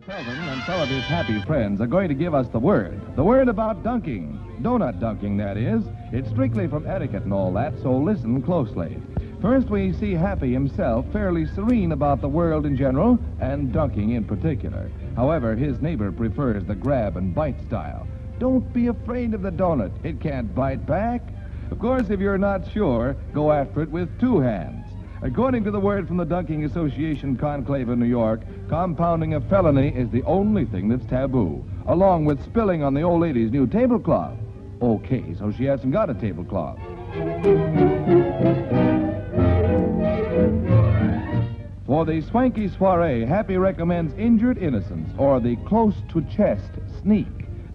Felton and some of his happy friends are going to give us the word. The word about dunking. Donut dunking, that is. It's strictly from etiquette and all that, so listen closely. First, we see Happy himself fairly serene about the world in general and dunking in particular. However, his neighbor prefers the grab and bite style. Don't be afraid of the donut. It can't bite back. Of course, if you're not sure, go after it with two hands. According to the word from the Dunking Association conclave in New York, compounding a felony is the only thing that's taboo, along with spilling on the old lady's new tablecloth. Okay, so she hasn't got a tablecloth. For the swanky soiree, Happy recommends Injured Innocence, or the close-to-chest sneak.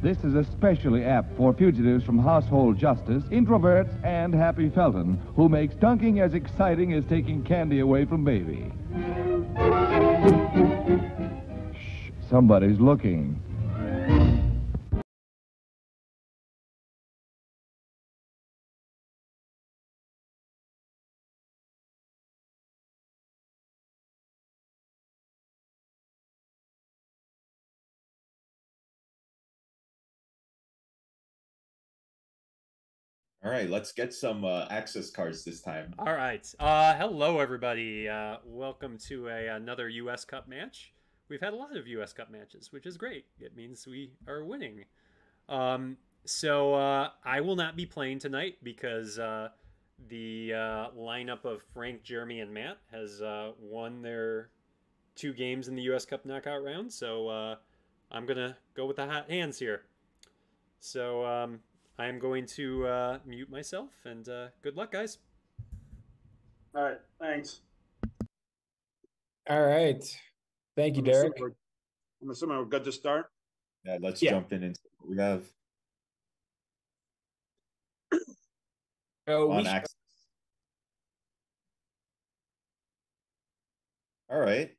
This is especially apt for fugitives from household justice, introverts, and Happy Felton, who makes dunking as exciting as taking candy away from baby. Shh, somebody's looking. All right, let's get some access cards this time. All right. Hello, everybody. Welcome to another U.S. Cup match. We've had a lot of U.S. Cup matches, which is great. It means we are winning. So I will not be playing tonight because the lineup of Frank, Jeremy, and Matt has won their 2 games in the U.S. Cup knockout round. So I'm going to go with the hot hands here. So I am going to mute myself, and good luck, guys. All right, thanks. All right. Thank you, Derek. I'm assuming we're good to start. Yeah, let's jump into what we have. Oh, on access. All right.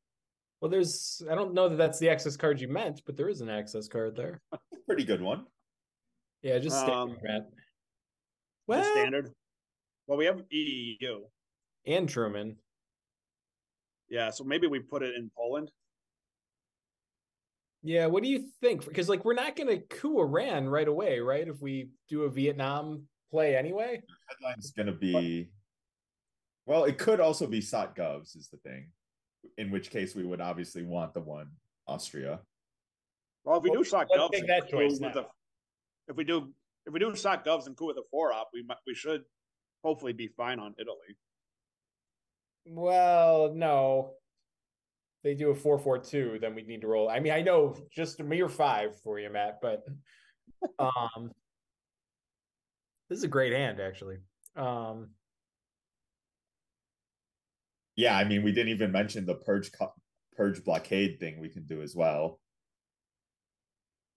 Well, I don't know that that's the access card you meant, but there is an access card there. Pretty good one. Yeah, just standard, Matt. Well, standard. Well, we have EU. And Truman. Yeah, so maybe we put it in Poland. Yeah, what do you think? Because, we're not going to coup Iran right away, right? If we do a Vietnam play anyway? The headline's going to be... Well, it could also be SOT-Govs is the thing. In which case, we would obviously want the one Austria. Well, if we do SOT-Govs... Take that choice now. If we do SOT-Govs and coup with a 4-op, we should hopefully be fine on Italy. Well, no. They do a 4-4-2, then we'd need to roll. I mean, I know just a mere 5 for you, Matt, but this is a great hand, actually. Yeah, I mean, we didn't even mention the purge blockade thing we can do as well.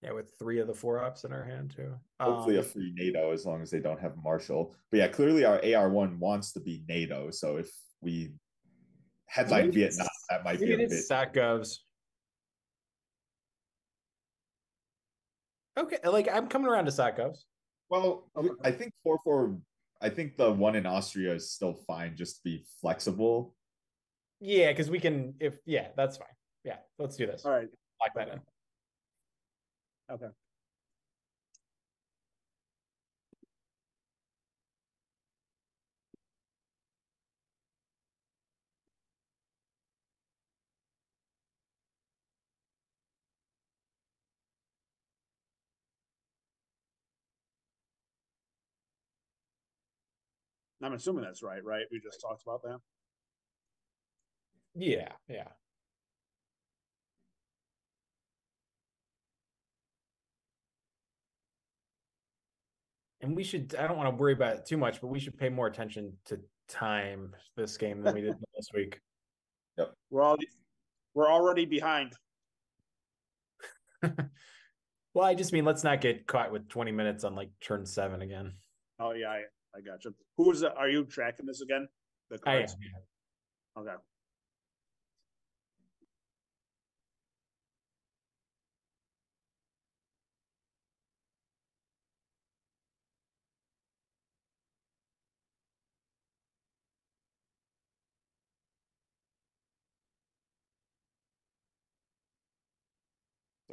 Yeah, with 3 of the 4-ops in our hand, too. Hopefully a free NATO, as long as they don't have Marshall. But yeah, clearly our AR1 wants to be NATO, so if we headline Vietnam, that might be a bit... SOT-Govs. Okay, I'm coming around to SOT-Govs. Well, I think 4-4... I think the one in Austria is still fine, just to be flexible. Yeah, because we can... that's fine. Yeah, let's do this. All right. Lock that in. Okay. I'm assuming that's right? We just talked about that. Yeah. And I don't want to worry about it too much, but we should pay more attention to time this game than we did last week. Yep. We're already behind. Well, I just mean let's not get caught with 20 minutes on turn 7 again. Oh yeah, I got you. Are you tracking this again? The cards? I am. Okay.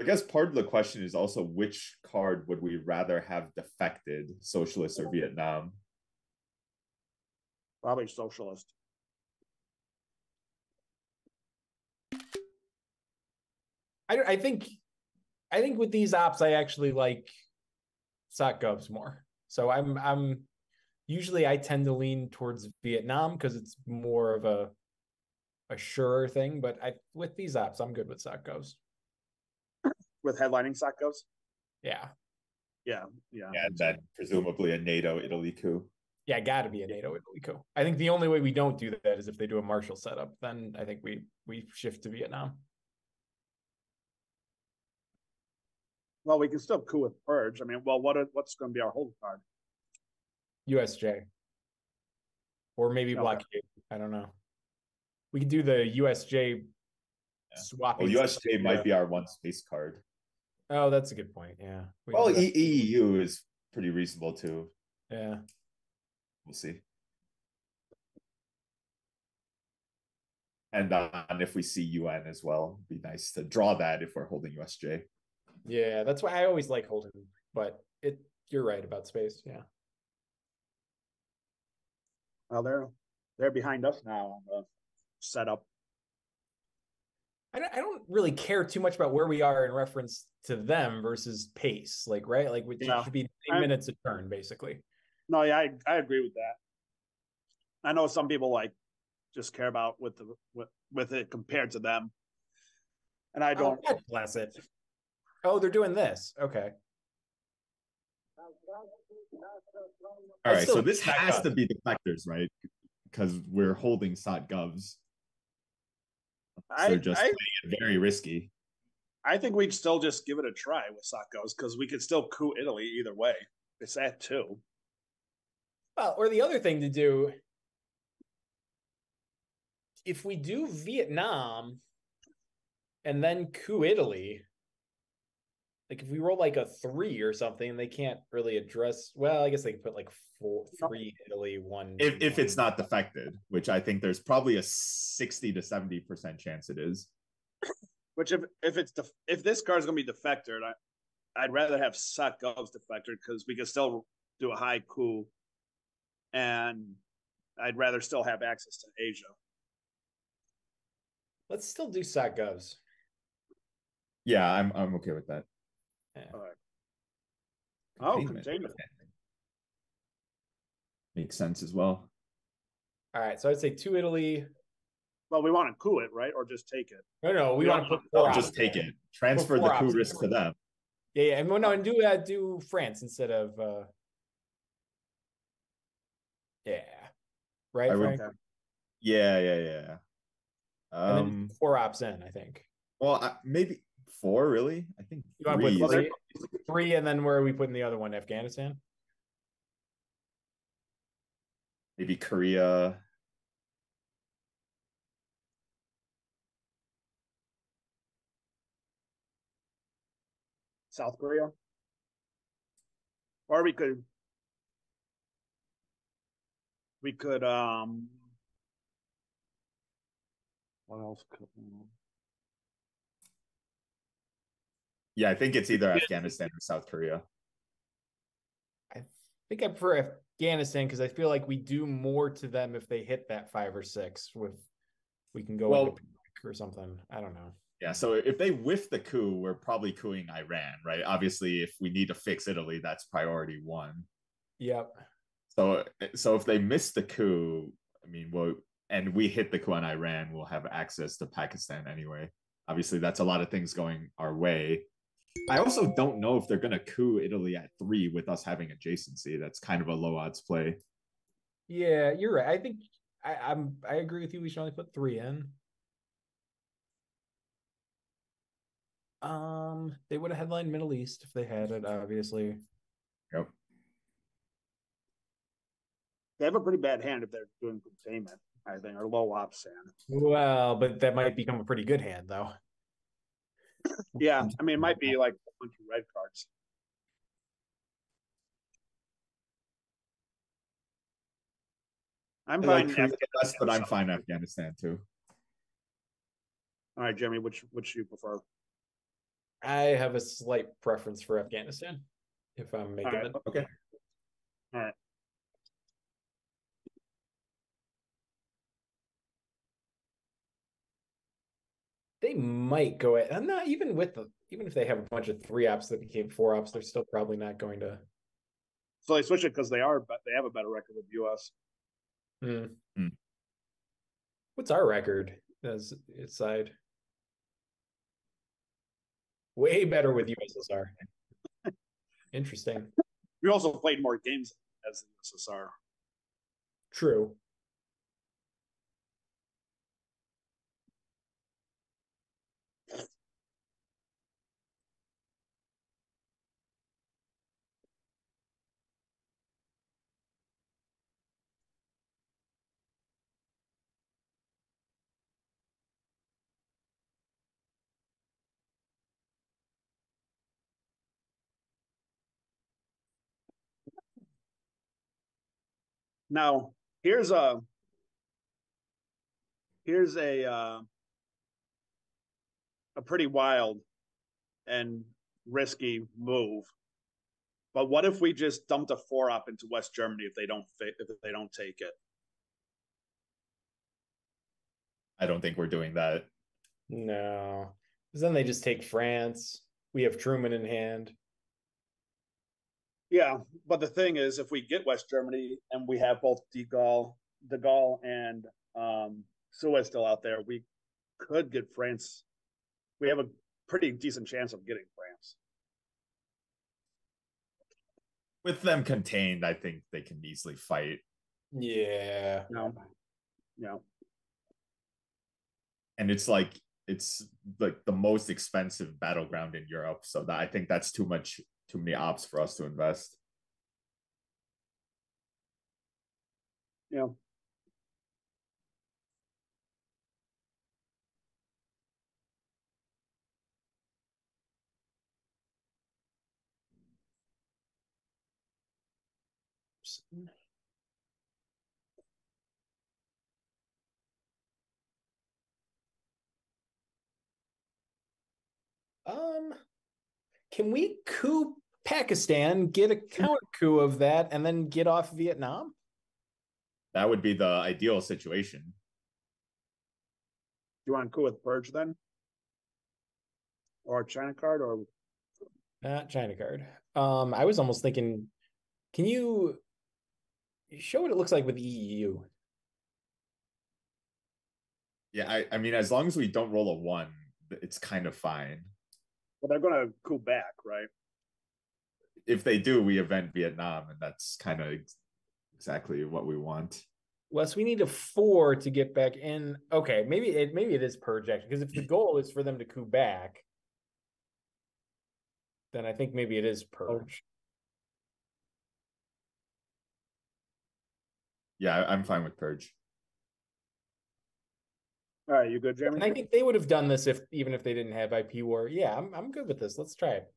I guess part of the question is also which card would we rather have defected, Socialist or Vietnam? Probably Socialist. I think with these ops, I actually like Sock Govs more. So I'm usually I tend to lean towards Vietnam because it's more of a surer thing. But with these ops, I'm good with Sock Govs. With headlining Sock Govs? Yeah. Yeah. Yeah, and then presumably a NATO Italy coup. Yeah, got to be a NATO Italy coup. I think the only way we don't do that is if they do a Marshall setup. Then I think we shift to Vietnam. Well, we can still coup with Purge. I mean, well, what's going to be our hold card? USJ. Or maybe blockade. I don't know. We could do the USJ swapping. Well, USJ might be our one space card. Oh, that's a good point. Yeah. Well, EU is pretty reasonable too. Yeah. We'll see. And if we see UN as well, it'd be nice to draw that if we're holding USJ. Yeah, that's why I always like holding, but you're right about space. Yeah. Well, they're behind us now on the setup. I don't really care too much about where we are in reference to them versus pace, like, right? Like, which should be 9 minutes a turn, basically. No, yeah, I agree with that. I know some people like just care about with it compared to them, and I don't. Oh, bless it. Oh, they're doing this. Okay. All right, so this has to be defectors, right? Because we're holding SOT govs. So they're just playing it very risky. I think we'd still just give it a try with SOT govs because we could still coup Italy either way. It's at 2. Well, or the other thing to do, if we do Vietnam and then coup Italy, like if we roll like a 3 or something, they can't really address. Well, I guess they can put like 3 Italy, 1. If it's not defected, which I think there's probably a 60 to 70% chance it is. Which if this card's gonna be defected, I'd rather have SOT govs defected because we could still do a high coup, and I'd rather still have access to Asia. Let's still do SOT govs. Yeah, I'm okay with that. Yeah. All right. Oh, containment. Makes sense as well. All right, so I'd say 2 Italy. Well, we want to coup it, right? Or just take it? No, we want to put 4 just take it. Transfer the coup risk to them. Yeah, and do France instead of right, Frank? Yeah. And then 4 ops in, I think. Well, maybe 4, really? I think you want to put 3, and then where are we putting the other one? Afghanistan? Maybe Korea. South Korea. Or we could what else could Yeah, I think it's either Afghanistan or South Korea. I think I prefer Afghanistan because I feel like we do more to them if they hit that 5 or 6 we can go into or something. I don't know. Yeah, so if they whiff the coup, we're probably coupping Iran, right? Obviously, if we need to fix Italy, that's priority 1. Yep. So if they miss the coup, I mean, and we hit the coup on Iran, we'll have access to Pakistan anyway. Obviously, that's a lot of things going our way. I also don't know if they're going to coup Italy at 3 with us having adjacency. That's kind of a low odds play. Yeah, you're right. I think I agree with you. We should only put 3 in. They would have headlined Middle East if they had it, obviously. Yep. They have a pretty bad hand if they're doing containment, I think, or low ops hand. Well, but that might become a pretty good hand, though. Yeah, I mean, it might be like a bunch of red cards. I'm fine. Like but I'm fine Afghanistan too. All right, Jimmy, which you prefer? I have a slight preference for Afghanistan if I'm making right. it. Okay. All right. They might go at, I'm not even with the, even if they have a bunch of 3 ops that became 4 ops, they're still probably not going to. So they switch it because they have a better record with US. Hmm. What's our record as its side? Way better with USSR. Interesting. We also played more games as the USSR. True. Now, here's a here's a pretty wild and risky move. But what if we just dumped a 4 op into West Germany if they don't take it? I don't think we're doing that. No. Because then they just take France. We have Truman in hand. Yeah, but the thing is, if we get West Germany and we have both De Gaulle and Suez still out there, we could get France. We have a pretty decent chance of getting France. With them contained, I think they can easily fight. Yeah. No, yeah. And it's like the most expensive battleground in Europe. So that I think that's too many ops for us to invest. Yeah. Um, can we coup Pakistan, get a counter coup of that, and then get off Vietnam? That would be the ideal situation. You want to go with Purge then, or China card, or Not China card. I was almost thinking, can you show what it looks like with EU? Yeah, I mean, as long as we don't roll a 1, it's kind of fine. well, they're going to coup back, right? If they do, we event Vietnam, and that's kind of exactly what we want. Wes, we need a 4 to get back in. Okay, maybe it is purge action, because if the goal is for them to coup back, then I think maybe it is purge. Yeah, I'm fine with purge. All right, you good, Jeremy? And I think they would have done this even if they didn't have IP war. Yeah, I'm good with this. Let's try it.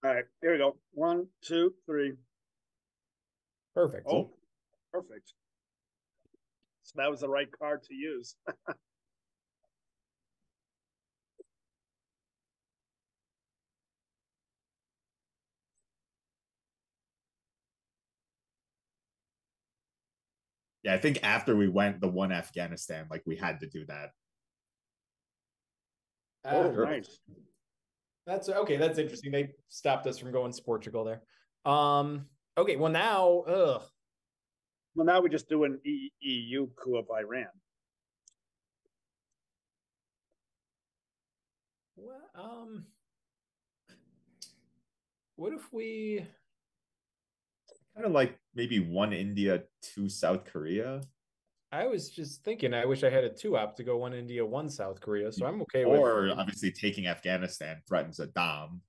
All right, here we go. 1, 2, 3. Perfect. Oh, perfect. So that was the right card to use. Yeah, I think after we went the 1 Afghanistan, like we had to do that. Oh, Sure. nice. That's okay. That's interesting. They stopped us from going to Portugal there. Okay. Well, now, Well, now we just do an EU coup of Iran. well, what if we? Kind of like maybe 1 India, 2 South Korea. I was just thinking. I wish I had a 2 op to go 1 India, 1 South Korea. So I'm okay with. Or obviously taking Afghanistan threatens a dom.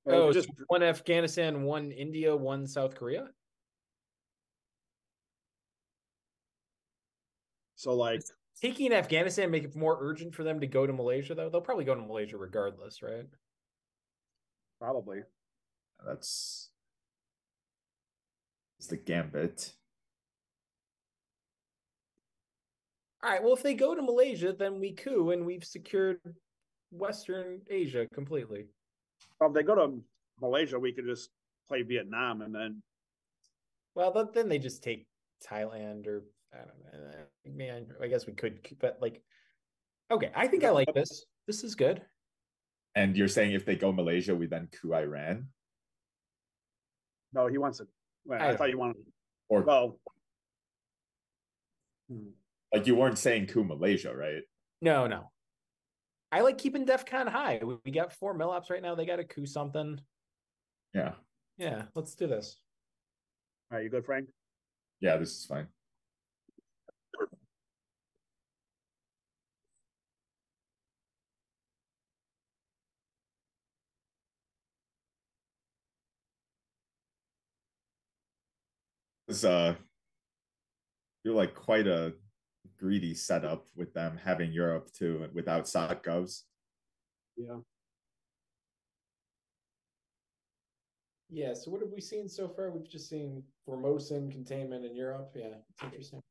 Oh, just 1 Afghanistan, 1 India, 1 South Korea. so like Taking Afghanistan make it more urgent for them to go to Malaysia, though. They'll probably go to Malaysia regardless, right? probably. That's it's the gambit. All right. Well, if they go to Malaysia, then we coup and we've secured Western Asia completely. If they go to Malaysia, we could just play Vietnam and then. Well, then they just take Thailand or I don't know. Man, I guess we could, but like, okay, I think I like this. This is good. And you're saying if they go Malaysia, we then coup Iran? No, he wants to. Well, I thought you wanted. Or well, like you weren't saying coup Malaysia, right? No. I like keeping DEFCON high. We got 4 milops right now. They got to coup something. Yeah. Yeah, let's do this. All right, you good, Frank? Yeah, this is fine. It's you're like quite a greedy setup with them having Europe too without SOC govs. Yeah. Yeah, so what have we seen so far? We've just seen Formosan containment in Europe. Yeah, it's interesting.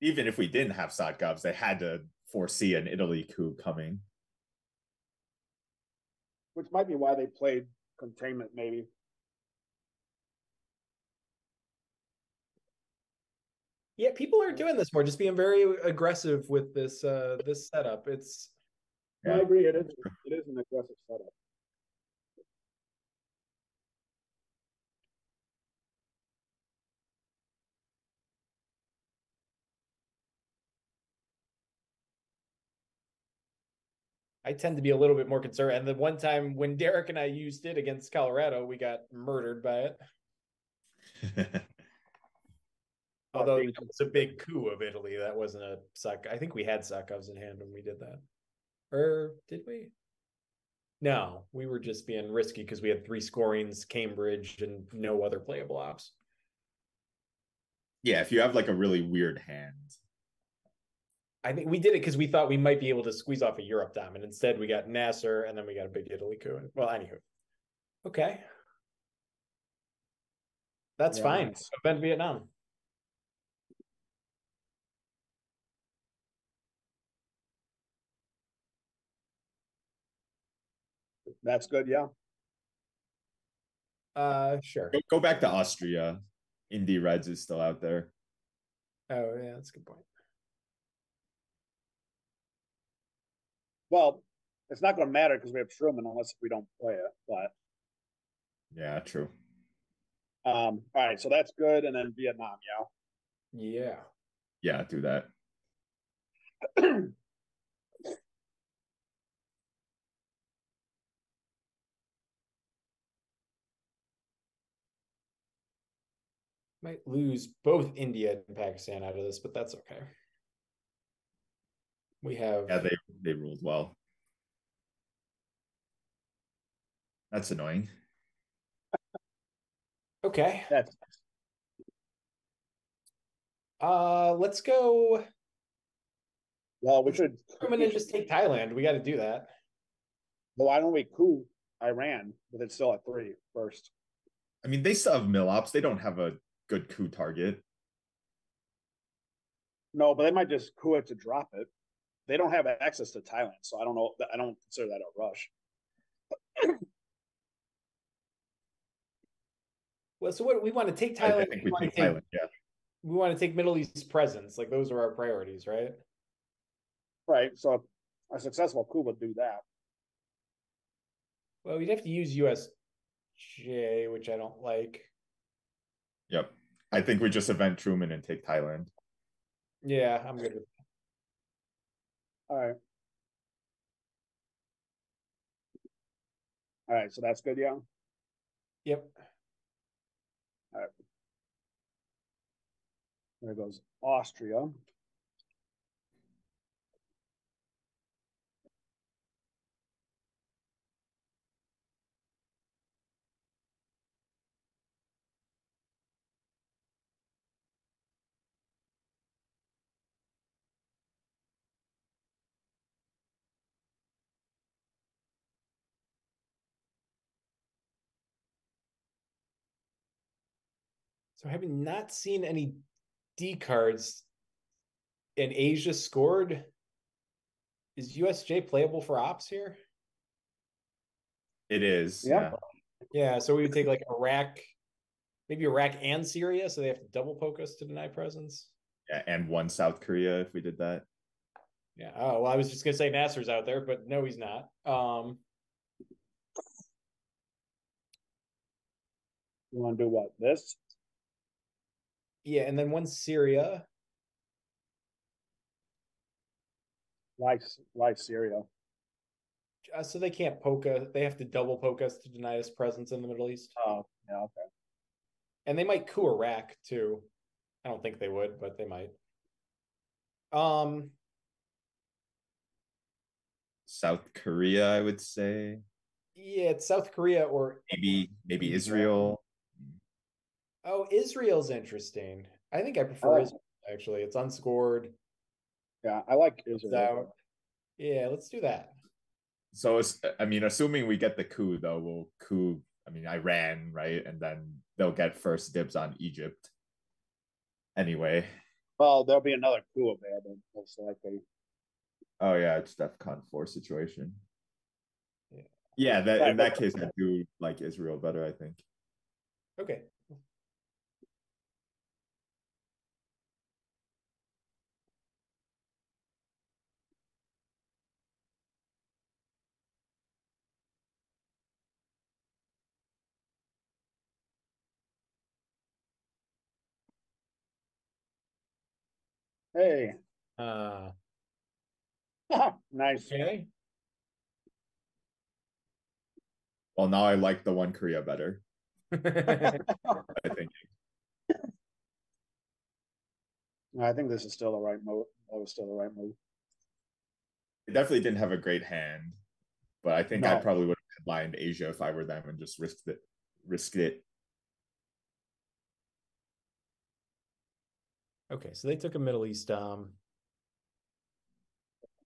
Even if we didn't have SOC govs, they had to foresee an Italy coup coming. Which might be why they played containment, maybe. Yeah, people are doing this more, just being very aggressive with this this setup. It's Yeah. I agree. It is an aggressive setup. I tend to be a little bit more concerned. And the one time when Derek and I used it against Colorado, we got murdered by it. Although it was a big coup of Italy. That wasn't a suck. I think we had Sakovs in hand when we did that. Or did we? No, we were just being risky because we had 3 scorings, Cambridge, and no other playable ops. Yeah, if you have like a really weird hand. I think we did it because we thought we might be able to squeeze off a Europe dom, and instead we got Nasser, and then we got a big Italy coup. Well, anywho. Okay. That's fine. Nice. Event Vietnam. That's good, yeah. Sure. Go back to Austria. Indy Reds is still out there. Oh, yeah, that's a good point. Well, it's not going to matter because we have Truman unless we don't play it. But yeah, true. All right, so that's good, and then Vietnam, yeah. Yeah, do that. Might lose both India and Pakistan out of this, but that's okay. We have. Yeah, they ruled well. That's annoying. Okay. That's. Let's go. Well, we should. I'm gonna just take Thailand. We got to do that. Well, why don't we coup Iran, but it's still at 3 first? I mean, they still have milops. They don't have a good coup target. No, but they might just coup it to drop it. They don't have access to Thailand, so I don't know. I don't consider that a rush. Well, so what we want to take Thailand. I think we take Thailand. Yeah. We want to take Middle East presence. Like those are our priorities, right? Right. So a successful coup would do that. Well, we'd have to use USJ, which I don't like. Yep. I think we just event Truman and take Thailand. Yeah, I'm good with that. All right. All right, so that's good, yeah? Yep. All right. There goes Austria. So having not seen any D cards, and Asia scored Is USJ playable for ops here? It is. Yeah. Yeah. Yeah, so we would take like Iraq, maybe Iraq and Syria, so they have to double poke us to deny presence. Yeah. And one South Korea if we did that. Yeah. Oh, well, I was just gonna say Nasser's out there, but no, he's not. You want to do what? This? Yeah, and then one Syria. Why Syria? So they can't poke us. They have to double poke us to deny us presence in the Middle East. Oh, yeah, okay. And they might coup Iraq too. I don't think they would, but they might. South Korea, I would say. Yeah, it's South Korea or Maybe Israel. oh, Israel's interesting. I think I prefer Israel actually. It's unscored. Yeah, I like It's Israel. out. Yeah, let's do that. So I mean, assuming we get the coup, though, we'll coup. I mean, Iran, right, and then they'll get first dibs on Egypt. Anyway. Well, there'll be another coup available, most likely. Oh yeah, it's DEFCON 4 situation. Yeah. Yeah, that Right, in that case, I do like Israel better, I think. Okay. Hey, Uh, nice. okay. Well, now I like the one Korea better, I think. I think this is still the right move. That was still the right move. It definitely didn't have a great hand, but I think I No. probably would have headlined Asia if I were them and just risked it. Okay, so they took a Middle East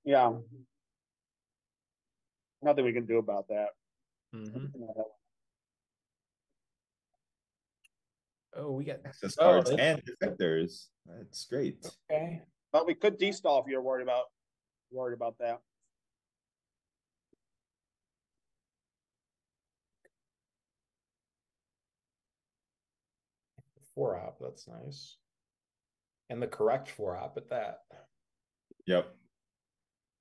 Yeah. Nothing we can do about that. mhm. Oh, we got Access cards that's- and defectors. That's great. okay. But we could destall if you're worried about that. Four op, that's nice. And the correct four op at that. Yep.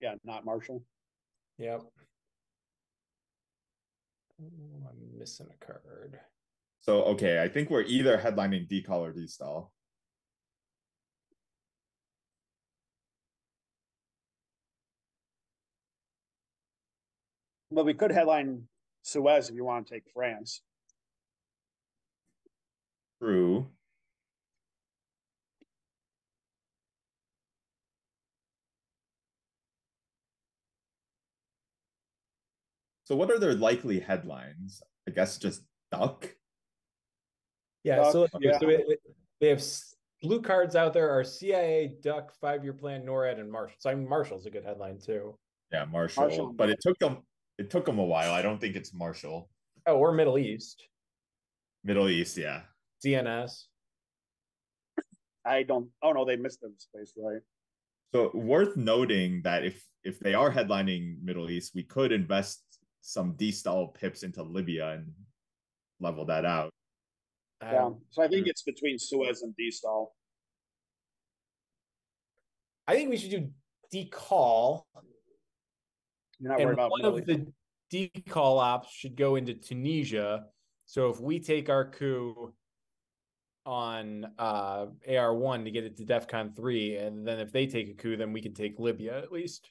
Yeah, not Marshall. Yep. Ooh, I'm missing a card. So okay, I think we're either headlining decall or destall. But we could headline Suez if you want to take France. True. So what are their likely headlines? I guess just duck. Yeah, so, Yeah. so they have blue cards out there are CIA, Duck, 5-year plan, NORAD, and Marshall. So I mean, Marshall's a good headline too. Yeah, Marshall. But it took them a while. I don't think it's Marshall. Oh, or Middle East. Middle East, yeah. DNS. I don't. Oh no, they missed the space, right? So worth noting that if they are headlining Middle East, we could invest some destall pips into Libya and level that out. Yeah. So I think it's between Suez and destall. I think we should do decall. You're not And worried about one Middle of the decall ops should go into Tunisia. So if we take our coup on AR1 to get it to DEFCON 3, and then if they take a coup, then we can take Libya at least.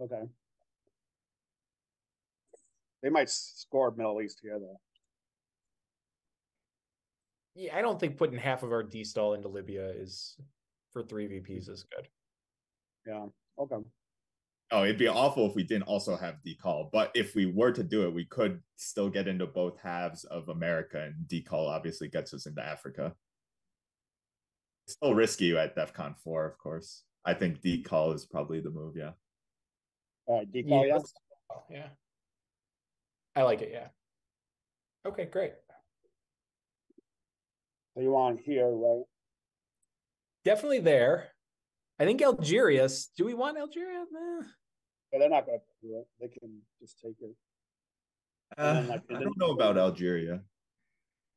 Okay. They might score Middle East here, though. Yeah, I don't think putting half of our D-stall into Libya is for 3 VPs is good. Yeah. Okay. Oh, it'd be awful if we didn't also have decall. But if we were to do it, we could still get into both halves of America, and decall obviously gets us into Africa. It's still risky at DEFCON 4, of course. I think decall is probably the move, yeah. All right, decall, yeah. Yeah. I like it, yeah. Okay, great. So you want here, right? Definitely there. I think Algeria. Do we want Algeria? But they're not going to do it. They can just take it. And then, like, I don't know about Algeria.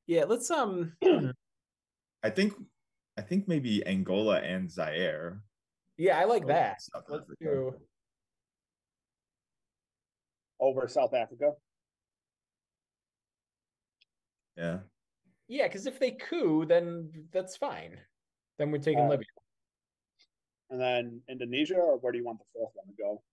Yeah, let's I think maybe Angola and Zaire. Yeah, I like over that. South Let's Africa. do. over South Africa. Yeah. Yeah, because if they coup, then that's fine. Then we're taking Libya. And then Indonesia, or where do you want the fourth one to go?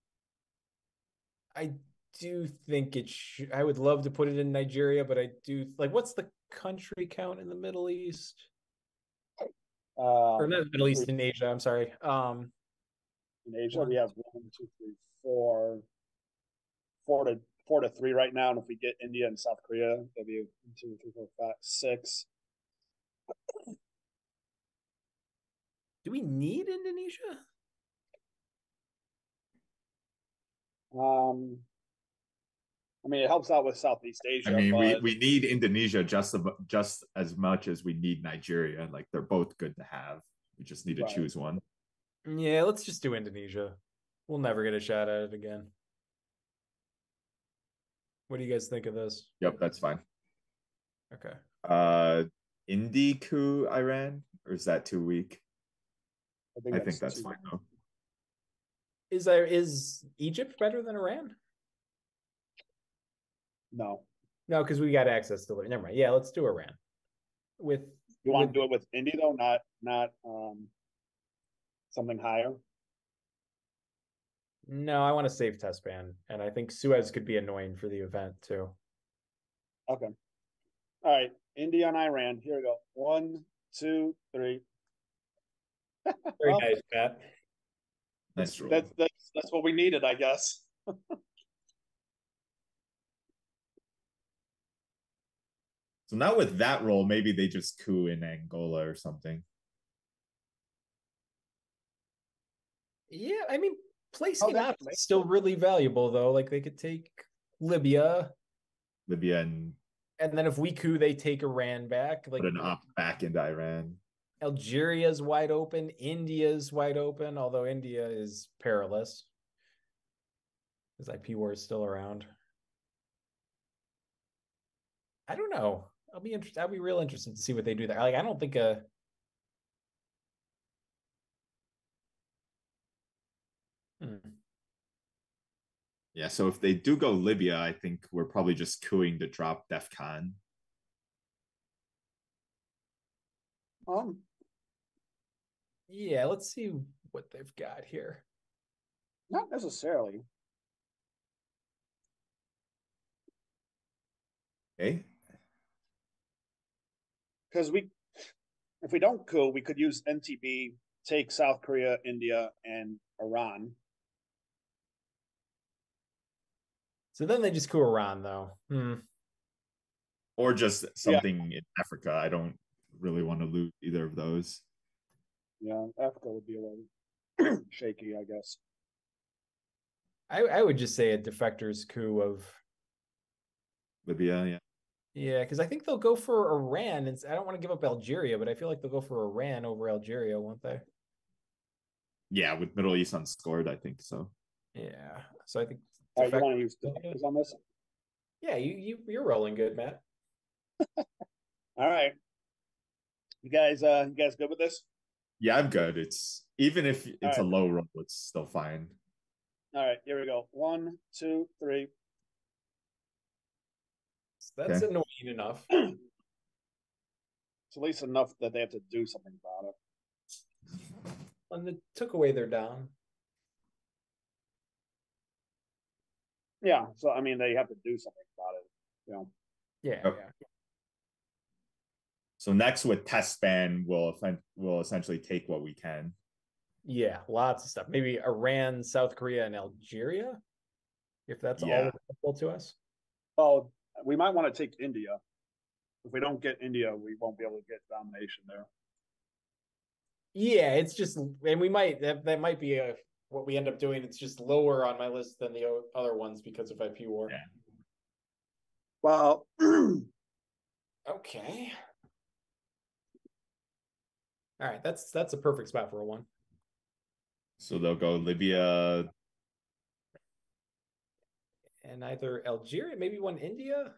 I do think it should. I would love to put it in Nigeria, but I do like. What's the country count in the Middle East? Or not the Middle East, in Asia. I'm sorry. In Asia, we have 1, 2, 3, 4, 4 to 3 right now, and if we get India and South Korea, that'd be 1, 2, 3, 4, 5, 6. Do we need Indonesia? I mean, it helps out with Southeast Asia. I mean, but... we need Indonesia just as much as we need Nigeria. Like, they're both good to have. We just need to choose one. Yeah, let's just do Indonesia. We'll never get a shot at it again. What do you guys think of this? Yep, that's fine. Okay. Indie coup Iran, or is that too weak? I think that's fine though. Is Egypt better than Iran? No, because we got access to it. Never mind. Yeah, let's do Iran. You want to do it with India though, not something higher. No, I want to save test ban, and I think Suez could be annoying for the event too. Okay. All right, India and Iran. Here we go. 1, 2, 3. Very nice, Pat. Nice roll. That's what we needed, I guess. So now with that roll, maybe they just coup in Angola or something. Yeah, I mean, placing out is still really valuable though. Like they could take Libya, and then if we coup, they take Iran back. Like put an op back into Iran. Algeria's wide open. India's wide open, although India is perilous because IP war is still around. I don't know. I'll be real interested to see what they do there. Like, I don't think Yeah, so if they do go Libya, I think we're probably just cooing to drop DEFCON. Yeah, let's see what they've got here. Not necessarily. Okay. Because if we don't coup, we could use NTB, take South Korea, India, and Iran. So then they just coup Iran, though. Or just something in Africa. I don't really want to lose either of those. Yeah, Africa would be a little shaky, I guess. I would just say a defector's coup of Libya, yeah. Yeah, because I think they'll go for Iran. And I don't want to give up Algeria, but I feel like they'll go for Iran over Algeria, won't they? Yeah, with Middle East unscored, I think so. Yeah. So I think you want to use defectors on this? Yeah, you're rolling good, Matt. All right. You guys good with this? Yeah, I'm good. It's even if it's a low roll, it's still fine. All right, here we go. 1, 2, 3. That's annoying enough. It's at least enough that they have to do something about it. And it took away their down. Yeah, so I mean, they have to do something about it. Yeah. So next with test ban, we'll essentially take what we can. Yeah, lots of stuff. Maybe Iran, South Korea, and Algeria, if that's all available to us. Well, we might want to take India. If we don't get India, we won't be able to get domination there. Yeah, it's just, and we might that might be what we end up doing. It's just lower on my list than the other ones because of IP war. Yeah. Well, okay. All right, that's a perfect spot for a 1. So they'll go Libya. And either Algeria, maybe one India.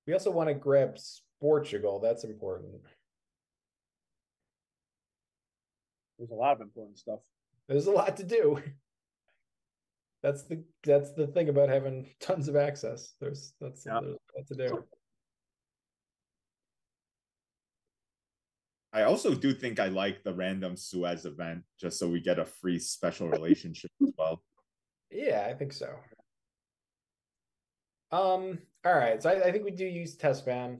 We also want to grab Portugal. That's important. There's a lot of important stuff. There's a lot to do. That's the thing about having tons of access. There's a lot to do. I also do think I like the random Suez event just so we get a free special relationship as well. Yeah, I think so. All right. So I think we do use test ban.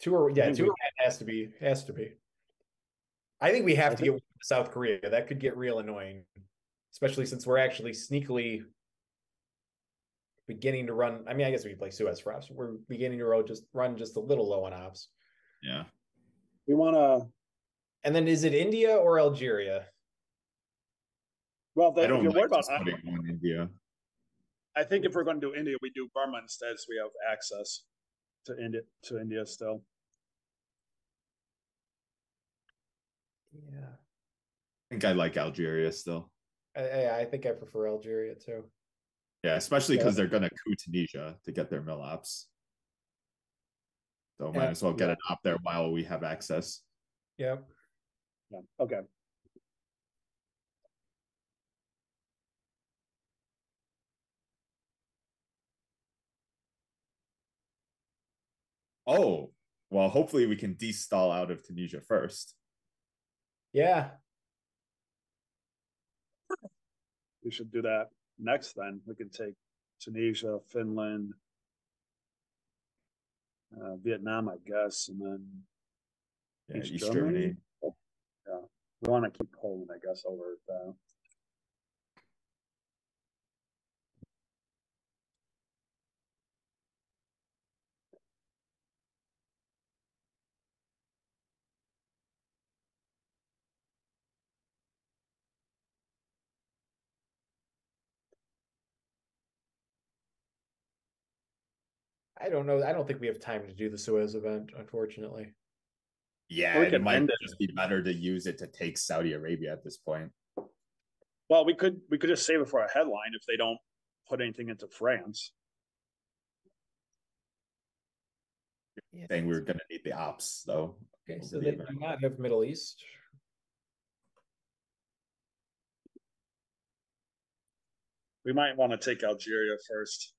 Two or has to be. I think we have to get South Korea. That could get real annoying, especially since we're actually sneakily beginning to run. I mean, I guess we play Suez for ops. We're beginning to run just a little low on ops. Yeah. We want to. And then is it India or Algeria? Well, I don't like about putting on India. I think if we're going to do India, we do Burma instead, so we have access to India still. Yeah. I think I like Algeria still. I think I prefer Algeria too. Yeah, especially because they're going to coup Tunisia to get their mill ops. So might as well get it up there while we have access. Yep. Yeah. Okay. Oh, well, hopefully we can de-stall out of Tunisia first. Yeah. We should do that next then. We can take Tunisia, Finland, Vietnam, I guess, and then East Germany. Yeah. We want to keep Poland, I guess, over it. I don't know. I don't think we have time to do the Suez event, unfortunately. Yeah, it might just be better to use it to take Saudi Arabia at this point. Well, we could just save it for a headline if they don't put anything into France. Yeah, saying we were going to need the ops, though. Okay, so they do not have Middle East. We might want to take Algeria first.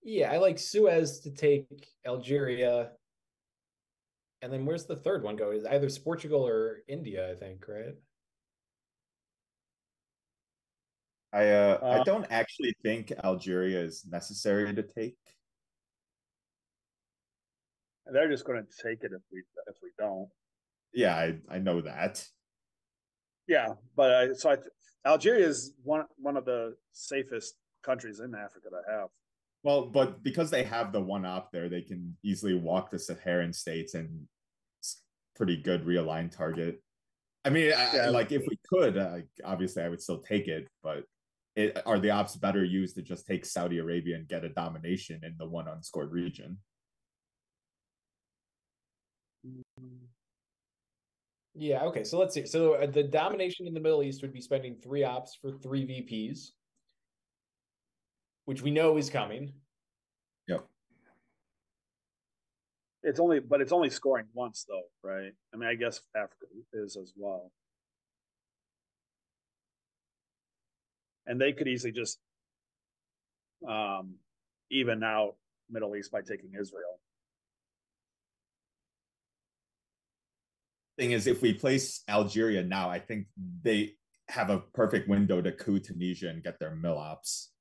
Yeah, I like Suez to take Algeria. And then where's the third one go? Is either Portugal or India, I think, right? I don't actually think Algeria is necessary to take. They're just going to take it if we don't. Yeah, I know that. Yeah, but Algeria is one of the safest countries in Africa to have. Well, but because they have the one op there, they can easily walk the Saharan states, and it's pretty good realigned target. I mean, like if we could, obviously I would still take it, but are the ops better used to just take Saudi Arabia and get a domination in the one unscored region? Yeah, okay, so let's see. So the domination in the Middle East would be spending 3 ops for 3 VPs, which we know is coming. Yep. It's only scoring once though, right? I mean, I guess Africa is as well. And they could easily just even out Middle East by taking Israel. Thing is, if we place Algeria now, I think they have a perfect window to coup Tunisia and get their mill ops.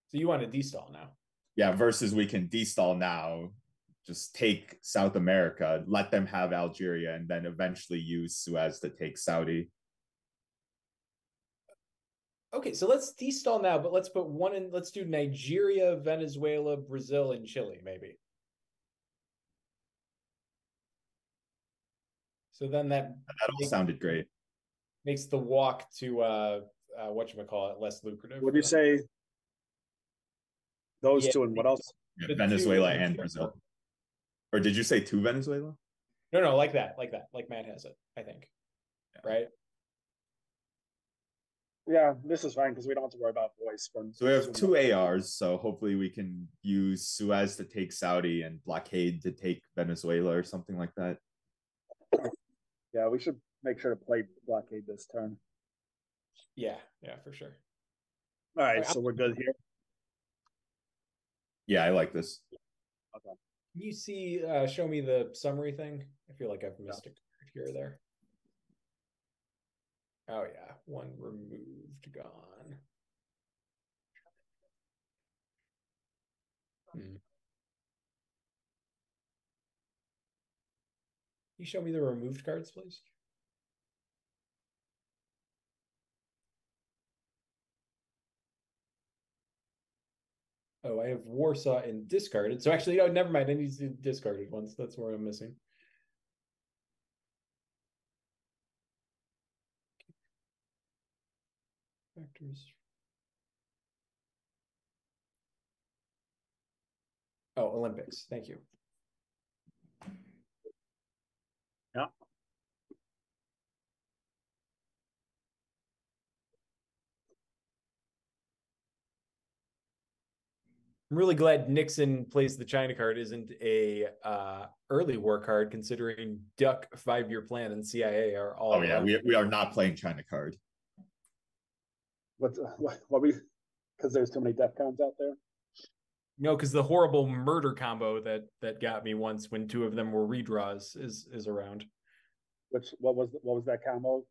So you want to de-stall now? Yeah, versus we can de-stall now, just take South America, let them have Algeria, and then eventually use Suez to take Saudi. Okay, so let's de-stall now, but let's put one in. Let's do Nigeria, Venezuela, Brazil, and Chile, maybe. So then that all sounded great. Makes the walk to whatchamacallit, less lucrative. Would you say those Yeah. two and what else? The Venezuela two- and Brazil. Or did you say two Venezuela? No, like that, like Matt has it, I think. Yeah. Right? Yeah, this is fine because we don't have to worry about voice. So we have two ARs, so hopefully we can use Suez to take Saudi and Blockade to take Venezuela or something like that. Yeah, we should make sure to play Blockade this turn. Yeah, for sure. All right, so we're good here. Yeah, I like this. Okay. Can you see, show me the summary thing? I feel like I've missed a card here or there. Oh yeah, one removed, gone. Can you show me the removed cards, please? Oh, I have Warsaw and discarded. So actually, no, never mind. I need to discarded ones. That's where I'm missing. Factors. Oh, Olympics. Thank you. Yeah. I'm really glad Nixon plays the China card isn't a early war card, considering Duck 5-year plan and CIA are all. Oh yeah, we are not playing China card. What we? Because there's too many DEFCONs out there. No, because the horrible murder combo that got me once when two of them were redraws is around. What was that combo?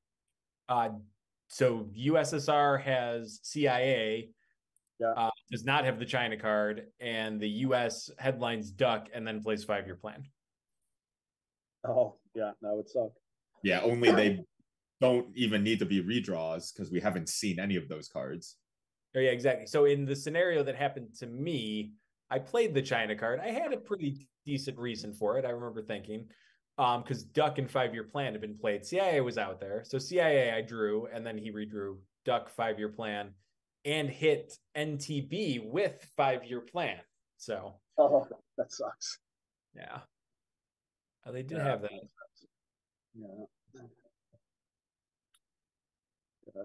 So USSR has CIA. Yeah. Does not have the China card, and the U.S. headlines Duck and then plays 5-year plan. Oh yeah, that would suck. Yeah, only they don't even need to be redraws because we haven't seen any of those cards. Oh yeah, exactly. So in the scenario that happened to me, I played the China card. I had a pretty decent reason for it. I remember thinking, because Duck and 5-year plan had been played. CIA was out there, so CIA I drew, and then he redrew Duck 5-year plan. And hit NTB with 5-year plan. So that sucks. Yeah. They did have that. Yeah.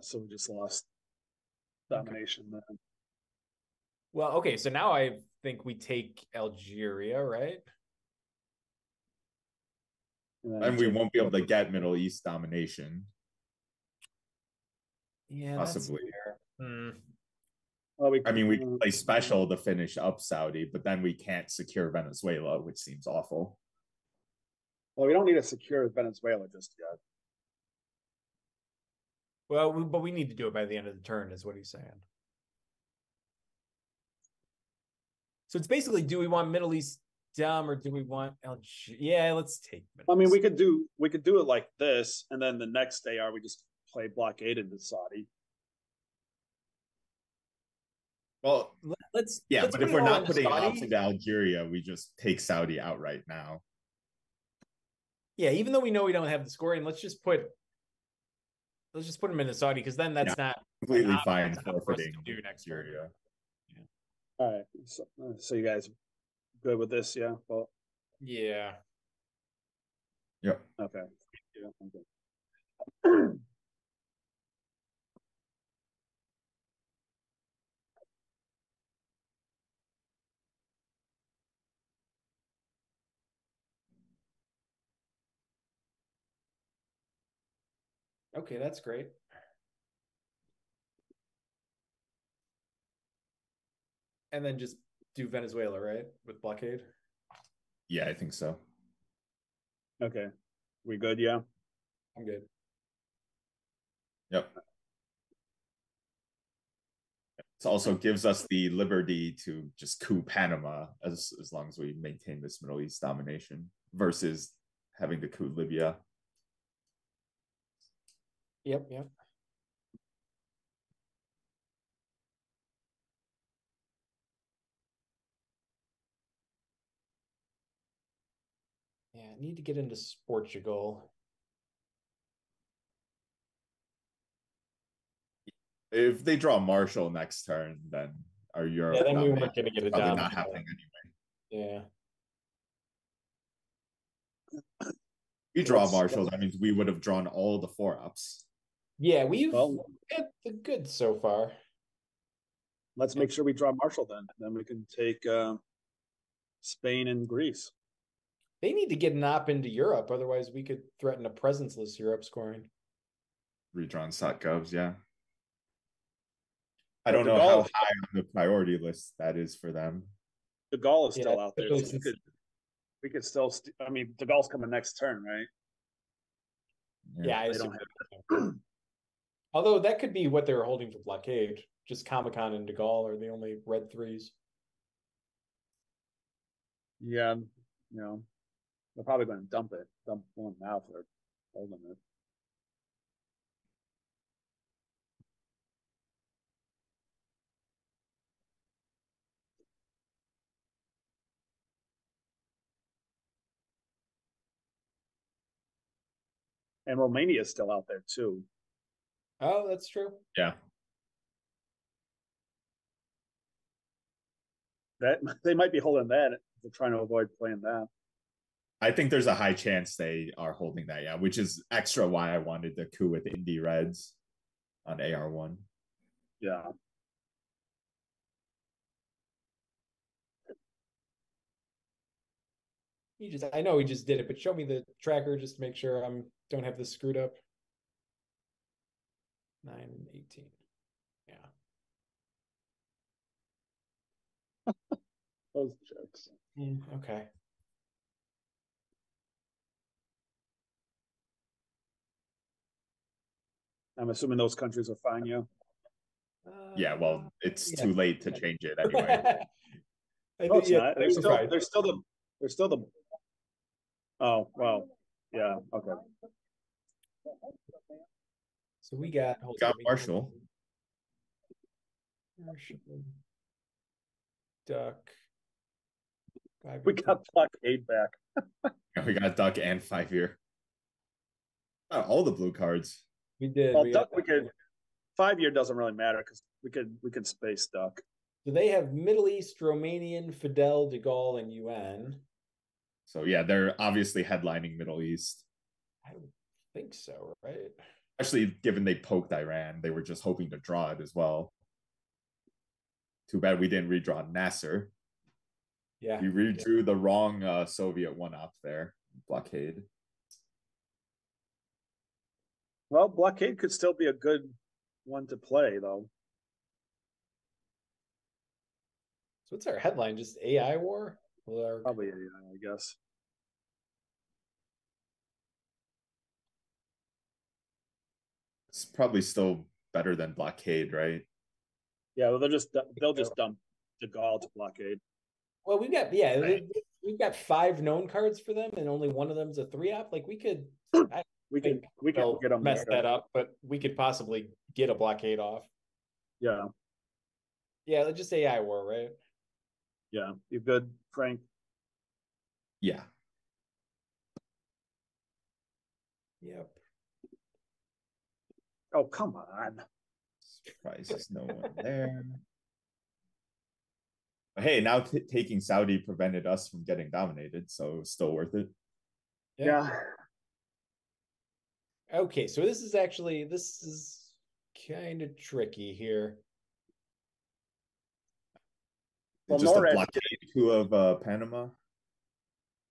So we just lost domination then. Well, okay, so now I think we take Algeria, right? And we won't be able to get Middle East domination. Yeah, possibly. Well, we can play special to finish up Saudi, but then we can't secure Venezuela, which seems awful. Well, we don't need to secure Venezuela just yet. Well, but we need to do it by the end of the turn, is what he's saying. So it's basically, do we want Middle East or do we want Algeria? Yeah, let's take Middle East. I mean, we could do it like this, and then the next AR we just play blockade into Saudi. Well, let's but if we're not putting ops into Algeria, we just take Saudi outright now. Yeah, even though we know we don't have the scoring, let's just put them into Saudi, because then that's not completely fine forfeiting Algeria. Yeah. All right, so you guys good with this? Yeah. Well. Yeah. Yep. Okay. Yeah. Okay. Okay, that's great. And then just do Venezuela, right? With blockade? Yeah, I think so. Okay. We good, yeah? I'm good. Yep. It also gives us the liberty to just coup Panama as long as we maintain this Middle East domination versus having to coup Libya. Yep. Yeah, I need to get into Portugal. If they draw Marshall next turn, then our Europe then we weren't domination going to get a probably dom. not happening anyway. Yeah. We draw Marshall, that means we would have drawn all the 4-ups. Yeah, we've had the good so far. Let's make sure we draw Marshall then. Then we can take Spain and Greece. They need to get an op into Europe, otherwise we could threaten a presence-less Europe scoring. Redrawn Sot-Govs, yeah. I don't know how high on the priority list that is for them. De Gaulle is still out there. So we could still. I mean, De Gaulle's coming next turn, right? Yeah, I don't have. Although that could be what they were holding for blockade. Just Comic-Con and De Gaulle are the only red 3s. Yeah, they're probably going to dump one now if they're holding it. And Romania is still out there too. Oh, that's true. Yeah. That they might be holding that if they're trying to avoid playing that. I think there's a high chance they are holding that, yeah, which is extra why I wanted the coup with Indy Reds on AR1. Yeah. I know he just did it, but show me the tracker just to make sure I don't have this screwed up. 9 and 18. Yeah. Those jokes. Okay. I'm assuming those countries are fine, yeah. Yeah, well, it's too late to change it anyway. No, it's not. They're still the. Oh wow, yeah, okay. So we got Marshall. Duck. We got blockade back. We got Duck and 5-year. All the blue cards. We did. Well, Duck, we could. 5-year doesn't really matter because we could space Duck. So they have Middle East, Romanian, Fidel, De Gaulle, and UN. So yeah, they're obviously headlining Middle East. I don't think so, right? Especially given they poked Iran, they were just hoping to draw it as well. Too bad we didn't redraw Nasser. Yeah, we redrew the wrong Soviet 1-op there. Blockade. Well, blockade could still be a good one to play, though. So what's our headline? Just AI war? Probably AI, I guess. It's probably still better than blockade, right? Yeah, well, they'll just dump De Gaulle to blockade. Well, we've got 5 known cards for them, and only one of them's a 3-op. Like we could get them mess that up, but we could possibly get a blockade off. Yeah. Yeah, let's just AI war, right? Yeah. You good, Frank? Yeah. Yep. Oh, come on. Surprises no one there. But hey, now taking Saudi prevented us from getting dominated, so it's still worth it. Yeah. Okay, so this is kind of tricky here. Well, just a blockade coup of Panama.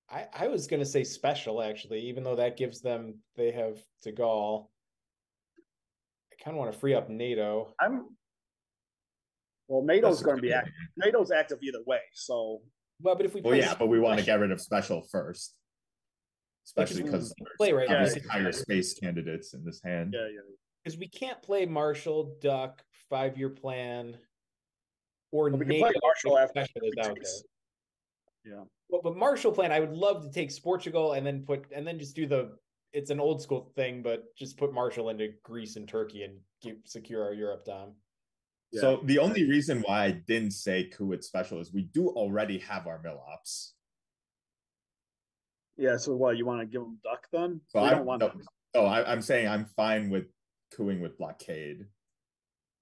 I was going to say special, actually, even though that gives them, they have De Gaulle. I kind of want to free up NATO. Well, NATO's going to be active. NATO's active either way, so. Well, but if we but we want to get rid of special first, especially because there's higher space candidates in this hand. Yeah. Because we can't play Marshall, Duck, 5-year plan, or we NATO. can play Marshall after is out there. Yeah. Well, but Marshall plan, I would love to take Portugal and then just do it's an old school thing, but just put Marshall into Greece and Turkey and secure our Europe dom. Yeah. So the only reason why I didn't say coup with special is we do already have our mill ops. Yeah. So what, you want to give them Duck then? So I'm saying I'm fine with cooing with blockade.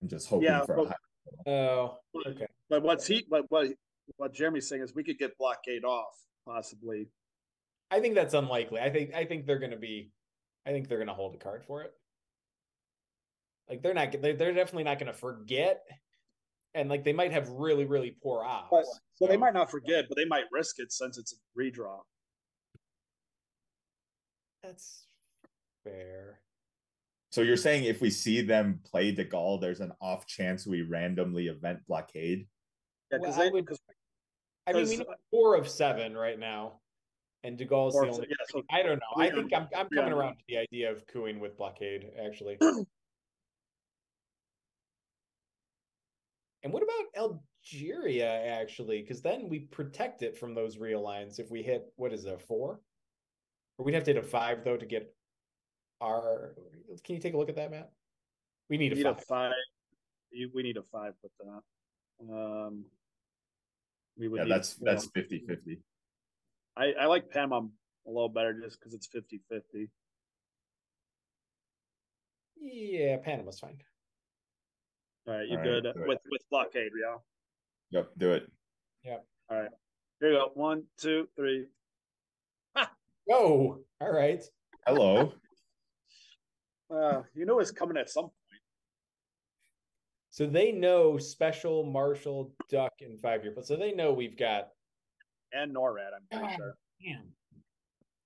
I'm just hoping Yeah, for a high. Oh, okay. but what Jeremy's saying is we could get blockade off possibly. I think that's unlikely. I think they're gonna hold a card for it. Like they're definitely not gonna forget, and like they might have really really poor But ops. so they might not forget, but they might risk it since it's a redraw. That's fair. So you're saying if we see them play De Gaulle, there's an off chance we randomly event blockade? Yeah, Well, I mean, we know 4 of 7 right now, and De Gaulle's the only. Yeah, so I don't know. I think I'm coming yeah. around to the idea of cooing with blockade actually. And what about Algeria actually? Because then we protect it from those real lines if we hit what is it, a 4? Or we'd have to hit a 5 though to get our. Can you take a look at that, Matt? We need a 5. We need a 5 with that. We would Yeah, need that's 50-50. I like Panama a little better just because it's 50-50. Yeah, Panama's fine. All right, you All good right, with blockade, yeah? Yep, do it. Yeah. All right. Here you go. 1, 2, 3. Oh, all right. Hello. You know it's coming at some point. So they know special, marshal, duck, and 5-year. But so they know we've got And NORAD, I'm pretty sure. Damn.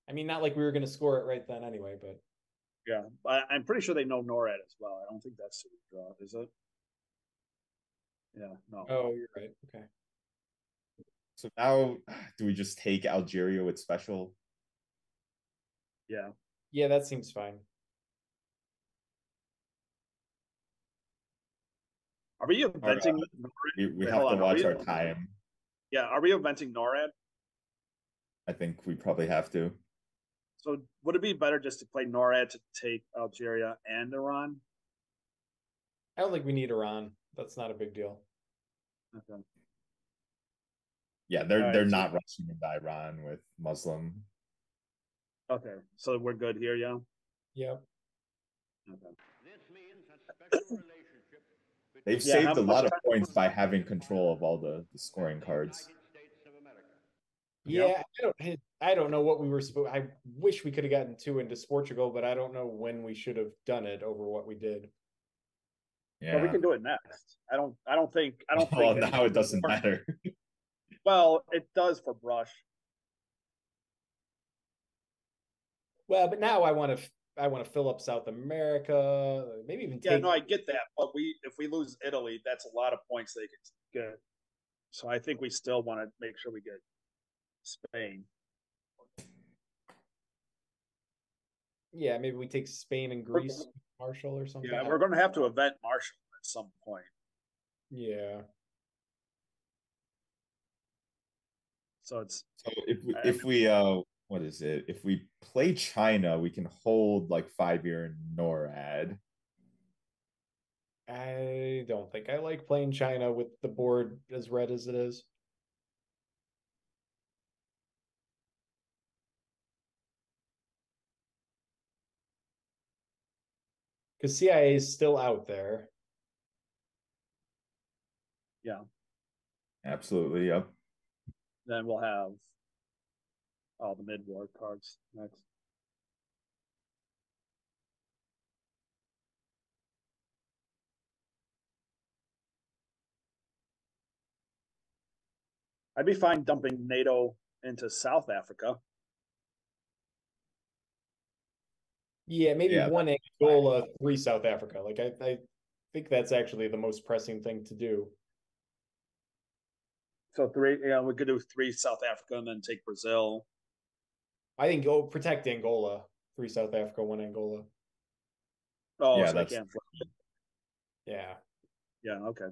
I mean, not like we were going to score it right then anyway, but Yeah, I'm pretty sure they know NORAD as well. I don't think that's a draw, is it? Yeah, no. oh, you're right. Okay. So now, do we just take Algeria with special? Yeah. Yeah, that seems fine. Are we inventing? We have to watch our time. Yeah, are we inventing NORAD? I think we probably have to. So would it be better just to play NORAD to take Algeria and Iran? I don't think we need Iran. That's not a big deal. Okay. Yeah, they're not rushing into Iran with Muslim. Okay, so we're good here, yeah. Yep. Okay. They've saved a lot of points by having control of all the scoring cards. Yeah, I don't know what we were supposed. I wish we could have gotten 2 into Portugal, but I don't know when we should have done it over what we did. Yeah, but we can do it next. I don't think. Well, now it doesn't matter. Well, it does for Brush. Well, but now I want to fill up South America, maybe even take. Yeah, no, I get that, but if we lose Italy, that's a lot of points they can get. So I think we still want to make sure we get Spain. Yeah, maybe we take Spain and Greece, Marshall or something. Yeah, we're going to have to event Marshall at some point. Yeah. So it's if we what is it? If we play China, we can hold like 5-year NORAD. I don't think I like playing China with the board as red as it is. Because CIA is still out there. Yeah. Absolutely, yep. Then we'll have all the mid-war cards next. I'd be fine dumping NATO into South Africa. Yeah, maybe 1 Angola, 3 South Africa. Like I think that's actually the most pressing thing to do. So 3, we could do 3 South Africa and then take Brazil. I think protect Angola, 3 South Africa, 1 Angola. Oh, yeah, so that's I can't. Yeah. Yeah, okay.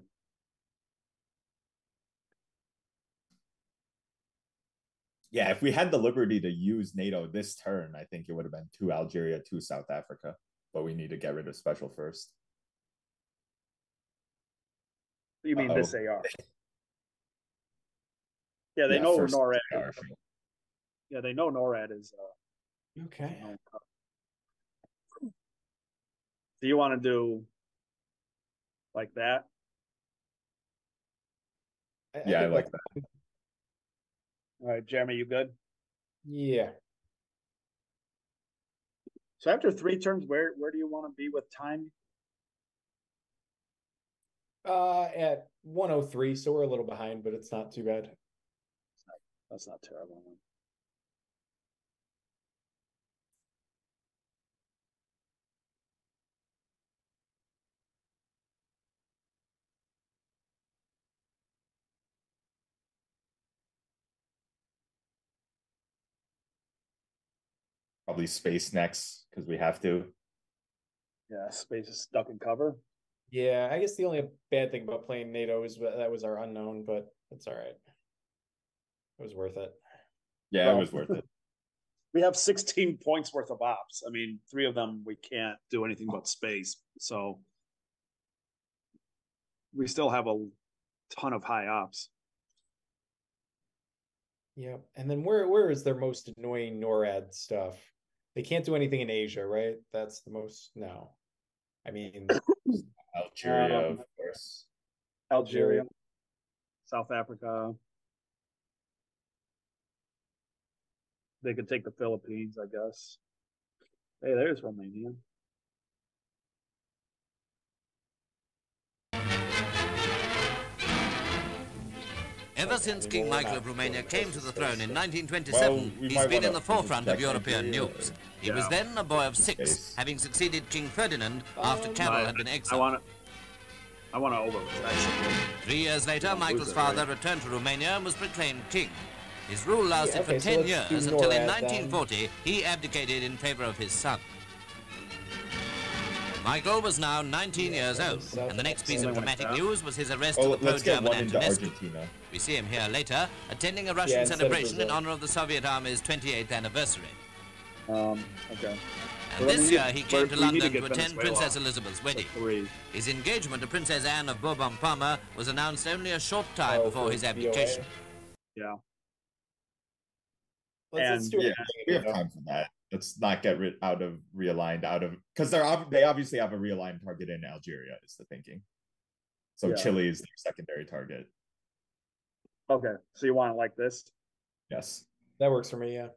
Yeah, if we had the liberty to use NATO this turn, I think it would have been 2 Algeria, 2 South Africa. But we need to get rid of special first. You mean this AR? Yeah, they know NORAD. Yeah, they know NORAD is. Okay. Do you want to do like that. Yeah, I think like that's- that. All right, Jeremy, you good? Yeah. So after 3 turns, where do you want to be with time? At 103, so we're a little behind, but it's not too bad. That's not terrible. Probably space next because we have to. Yeah, space is stuck in cover. Yeah, I guess the only bad thing about playing NATO is that was our unknown, but it's all right. It was worth it. Yeah, Well, it was worth it. We have 16 points worth of ops. I mean, 3 of them we can't do anything but space. So we still have a ton of high ops. Yeah, and then where is their most annoying NORAD stuff? They can't do anything in Asia, right? That's the most. No, I mean Algeria, of course. Algeria, South Africa. They could take the Philippines, I guess. Hey, there's Romania. Ever since King Michael of Romania came to the throne in 1927, Well, we he's might been in wanna the forefront of check European Nigeria, news. or- He was then a boy of 6, Yes. having succeeded King Ferdinand after Carol had been I exiled. want to overprotect. 3 years later, Michael's father returned to Romania and was proclaimed king. His rule lasted okay, for so 10 let's years do until in NORAD 1940 he abdicated in favor of his son. Michael was now 19 years old, and the next piece of dramatic news was his arrest Oh, of the let's get pro-German one into Antonescu. Argentina. We see him here later, attending a Russian instead of celebration in Brazil. honor of the Soviet Army's 28th anniversary. Okay. And Well, this year he came to we need to London get to attend Venezuela. Princess Elizabeth's wedding. 3. His engagement to Princess Anne of Bourbon-Parma was announced only a short time before for his VOA. abdication. Yeah. Let's And do Yeah, it. we have time for that. Let's not get realigned out of because they obviously have a realigned target in Algeria is the thinking. So Yeah. Chile is their secondary target. Okay. So you want it like this? Yes. That works for me. Yeah.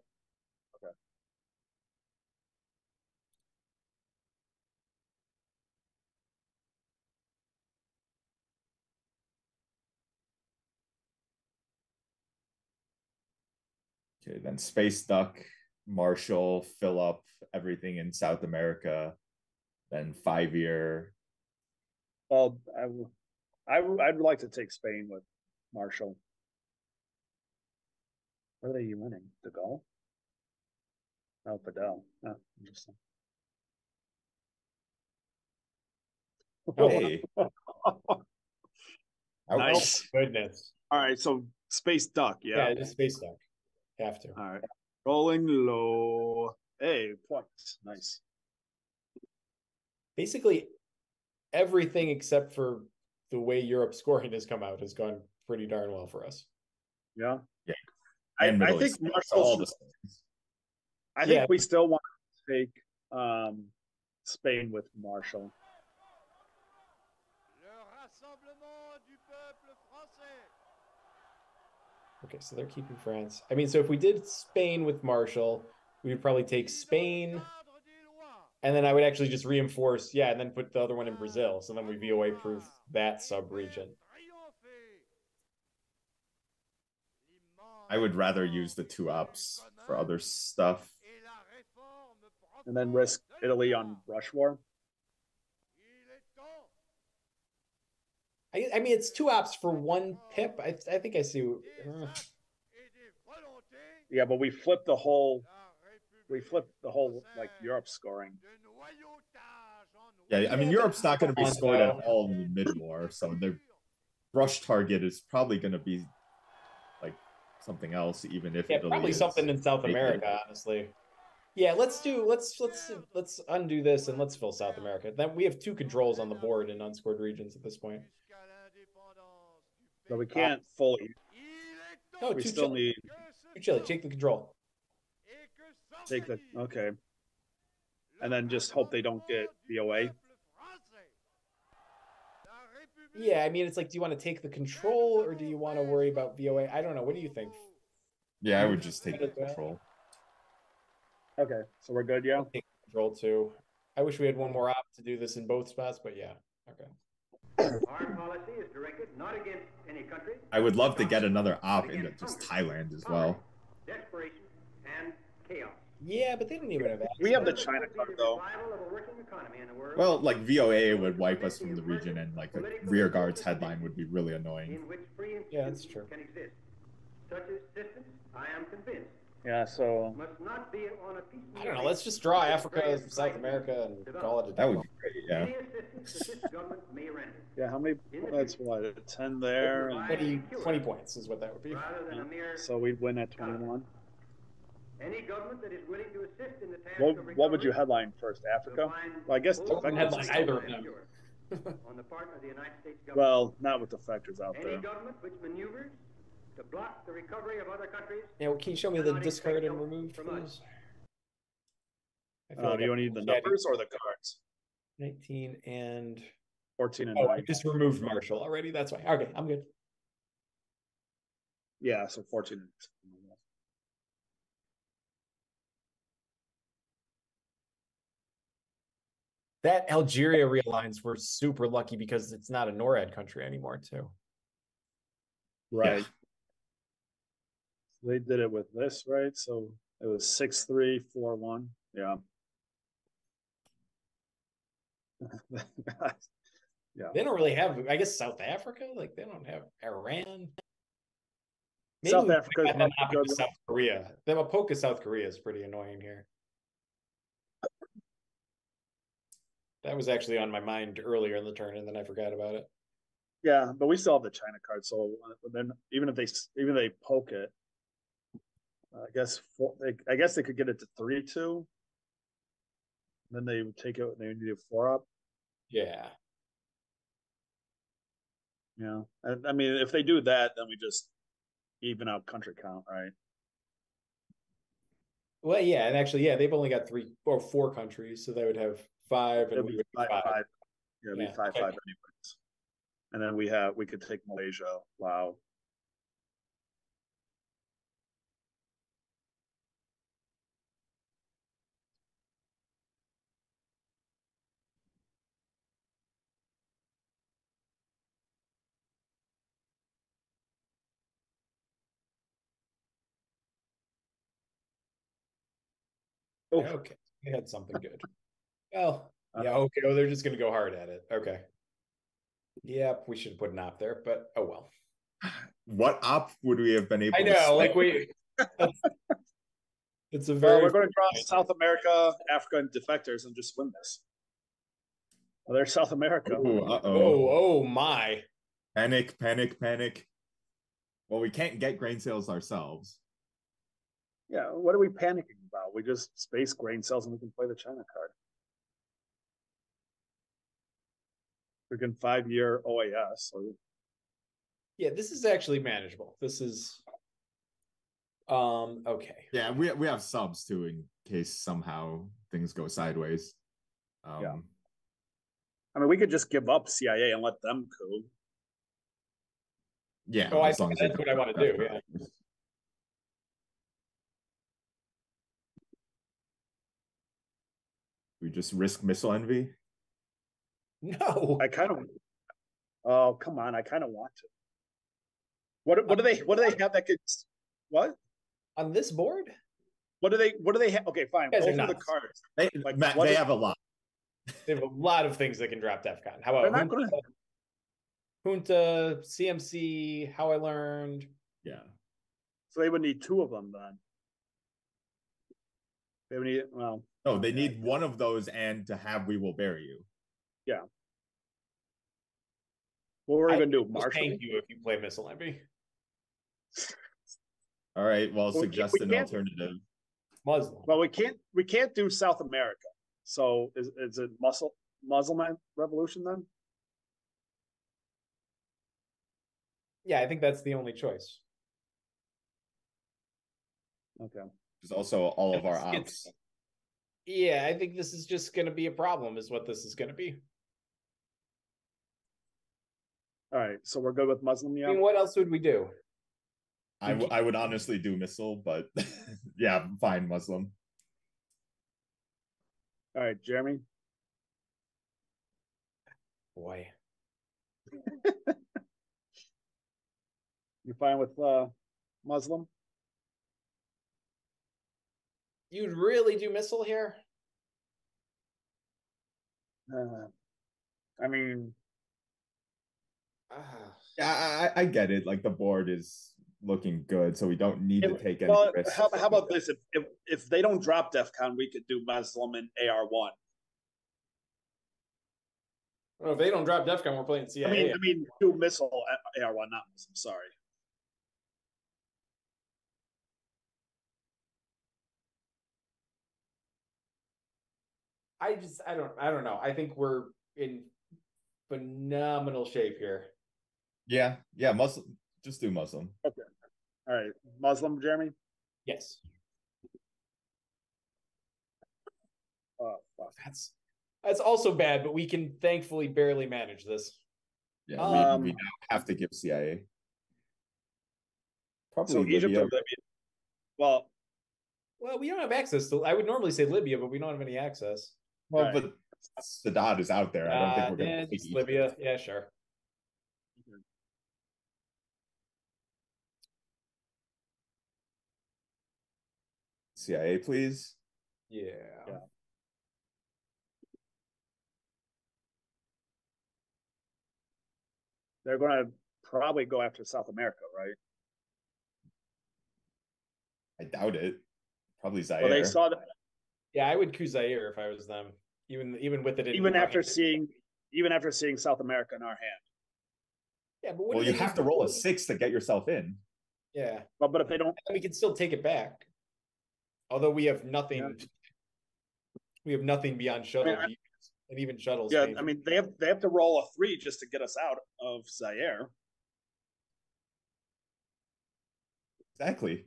Okay, then Space Duck, Marshall, fill up everything in South America, then 5-year. Well, I'd like to take Spain with Marshall. Where are they winning? De Gaulle? Oh, Fidel. Oh, interesting. Hey. Nice. Goodness. All right, so Space Duck, Yeah, yeah. just space duck. Have to. All right. Rolling low. Hey, points. Nice. Basically, everything except for the way Europe scoring has come out has gone pretty darn well for us. Yeah. Yeah. I And Middle think East. Marshall. all the I think Yeah. we still want to take Spain with Marshall. Okay, so they're keeping France. I mean, so if we did Spain with Marshall, we would probably take Spain, and then I would actually just reinforce, and then put the other one in Brazil. So then we VOA proof that sub-region. I would rather use the 2 ops for other stuff. And then risk Italy on brush war. I mean, it's 2 ops for 1 pip. I think I see. Yeah, but we flipped the whole like Europe scoring. Yeah, I mean Europe's not going to be scored at all in the mid-war, so their brush target is probably going to be like something else, even if Italy probably is something in South taken. America, honestly. Yeah, let's undo this and let's fill South America. Then we have 2 controls on the board in unscored regions at this point. So we can't fully. No, We too still chilly. need Too chilly. Take the control. take the okay. And then just hope they don't get VOA. Yeah, I mean, it's like, do you want to take the control or do you want to worry about VOA? I don't know. What do you think? Yeah, I would just take the control. Okay, so we're good, yeah. Take control too. I wish we had one more op to do this in both spots, but yeah. Okay. Our policy is directed not against any country. I would love to get another op into just Thailand as well. Desperation and chaos. Yeah, but they don't even have access. We have the China card though. Well, like VOA would wipe us from the region, and like a rear guards headline would be really annoying. Yeah, that's true. Such assistance, I am convinced, Yeah, so must not be on a piece. I don't know. Let's just draw Africa, South America, and call it a day. That would be great, yeah. Any assistance that this government may render. yeah, how many? That's what 10 there. And, 20 points is what that would be. Rather than a mere so we'd win at 21. any government that is willing to assist in the task of What would you recovery headline first? Africa? Well, I guess will Don't headline either of them. on the part of the United States government. well, not with the factors out Any there. government which maneuvers to block the recovery of other countries. Yeah, well, can you show me the discard and removed, From us. please? I feel Do you need the numbers or the cards? 19 and 14 and I 9. just removed Marshall already. That's fine. Okay, I'm good. Yeah, so 14 and That Algeria realigns, we're super lucky because it's not a NORAD country anymore, too. right. Yeah. They did it with this, right? So it was 6-3, 4-1. Yeah. yeah. They don't really have, I guess, South Africa. Like, they don't have Iran. Maybe South we Africa got an good. South Korea. The Mapoka South Korea is pretty annoying here. That was actually on my mind earlier in the turn, and then I forgot about it. Yeah, but we still have the China card. So then, even if they poke it, I guess they could get it to 3-2. Then they would take it. They would need a 4 up. Yeah. Yeah, I mean, if they do that, then we just even out country count, right? Well, yeah, and actually, yeah, they've only got 3 or 4 countries, so they would have 5, and It'll we be would be 5. 5. Yeah, it'll be Yeah, 5-5 okay. anyways. And then we could take Malaysia, Laos. Oof. Okay, they had something good. Well, yeah, okay. Oh, they're just going to go hard at it. Okay. Yep, we should put an op there, but oh well. What op would we have been able I to know, like select? it's a Well, very. we're going to draw South America, Africa, and defectors and just win this. Well, there's South America. Ooh, Oh my. Panic, panic, panic. Well, we can't get grain sales ourselves. Yeah, what are we panicking about? We just space grain cells and we can play the China card. Freaking 5-year OAS. So Yeah, this is actually manageable. This is okay. Yeah, we have subs too in case somehow things go sideways. Yeah. I mean, we could just give up CIA and let them coup. Yeah, Oh, as long as they that's what don't I want to have do. Yeah. We just risk missile envy. No. I kind of. Oh, come on! I kind of want to. What do they have that could? What On this board? do they have? Okay, fine. Guys are Both of the nuts. cards. Like, Matt, what they is- have a lot. They have a lot of things that can drop DEFCON. How They're about not going to. Junta, CMC, How I Learned? Yeah. So they would need 2 of them then. They would need. Well, No, they need one of those and to have We Will Bury You. what were we going to do? Just Marshall. thank you if you play Missile Envy. All right, well, Well, suggest we an can't- alternative. Muslim. Well, we can't do South America. So is it Muslim revolution then? Yeah, I think that's the only choice. Okay. There's also all of our It's- ops. Yeah, I think this is just going to be a problem, is what this is going to be. All right, so we're good with Muslim, I yeah. mean, what else would we do? I would honestly do missile, but yeah, fine, Muslim. All right, Jeremy. Boy, You fine with Muslim? you'd really do missile here? I mean, Yeah, I get it. Like the board is looking good, so we don't need to take any well, risks. how about this? If they don't drop DEF CON, we could do Muslim and AR1. Well, if they don't drop DEF CON, we're playing CIA. I mean, do missile AR1, not Muslim. Sorry. I don't know. I think we're in phenomenal shape here. Yeah, Muslim. Just do Muslim. Okay. All right, Muslim, Jeremy. Yes. Oh, fuck. That's also bad, but we can thankfully barely manage this. Yeah, we now have to give CIA. Probably So Egypt Libya. or Libya? Well, we don't have access to. I would normally say Libya, but we don't have any access. Well, right. but Sadat is out there. I don't think we're going to take just Libya. Egypt. Yeah, sure. CIA, please. Yeah. they're going to probably go after South America, right? I doubt it. Probably Zaire. Well, they saw that Yeah, I would coup Zaire if I was them. Even with it in even our after hand. seeing South America in our hand. Yeah, but Well, you have to roll a 6 to get yourself in. Yeah, But if they don't, we can still take it back. Although we have nothing. Yeah. We have nothing beyond shuttle, and even shuttles. yeah, I mean they have to roll a 3 just to get us out of Zaire. Exactly.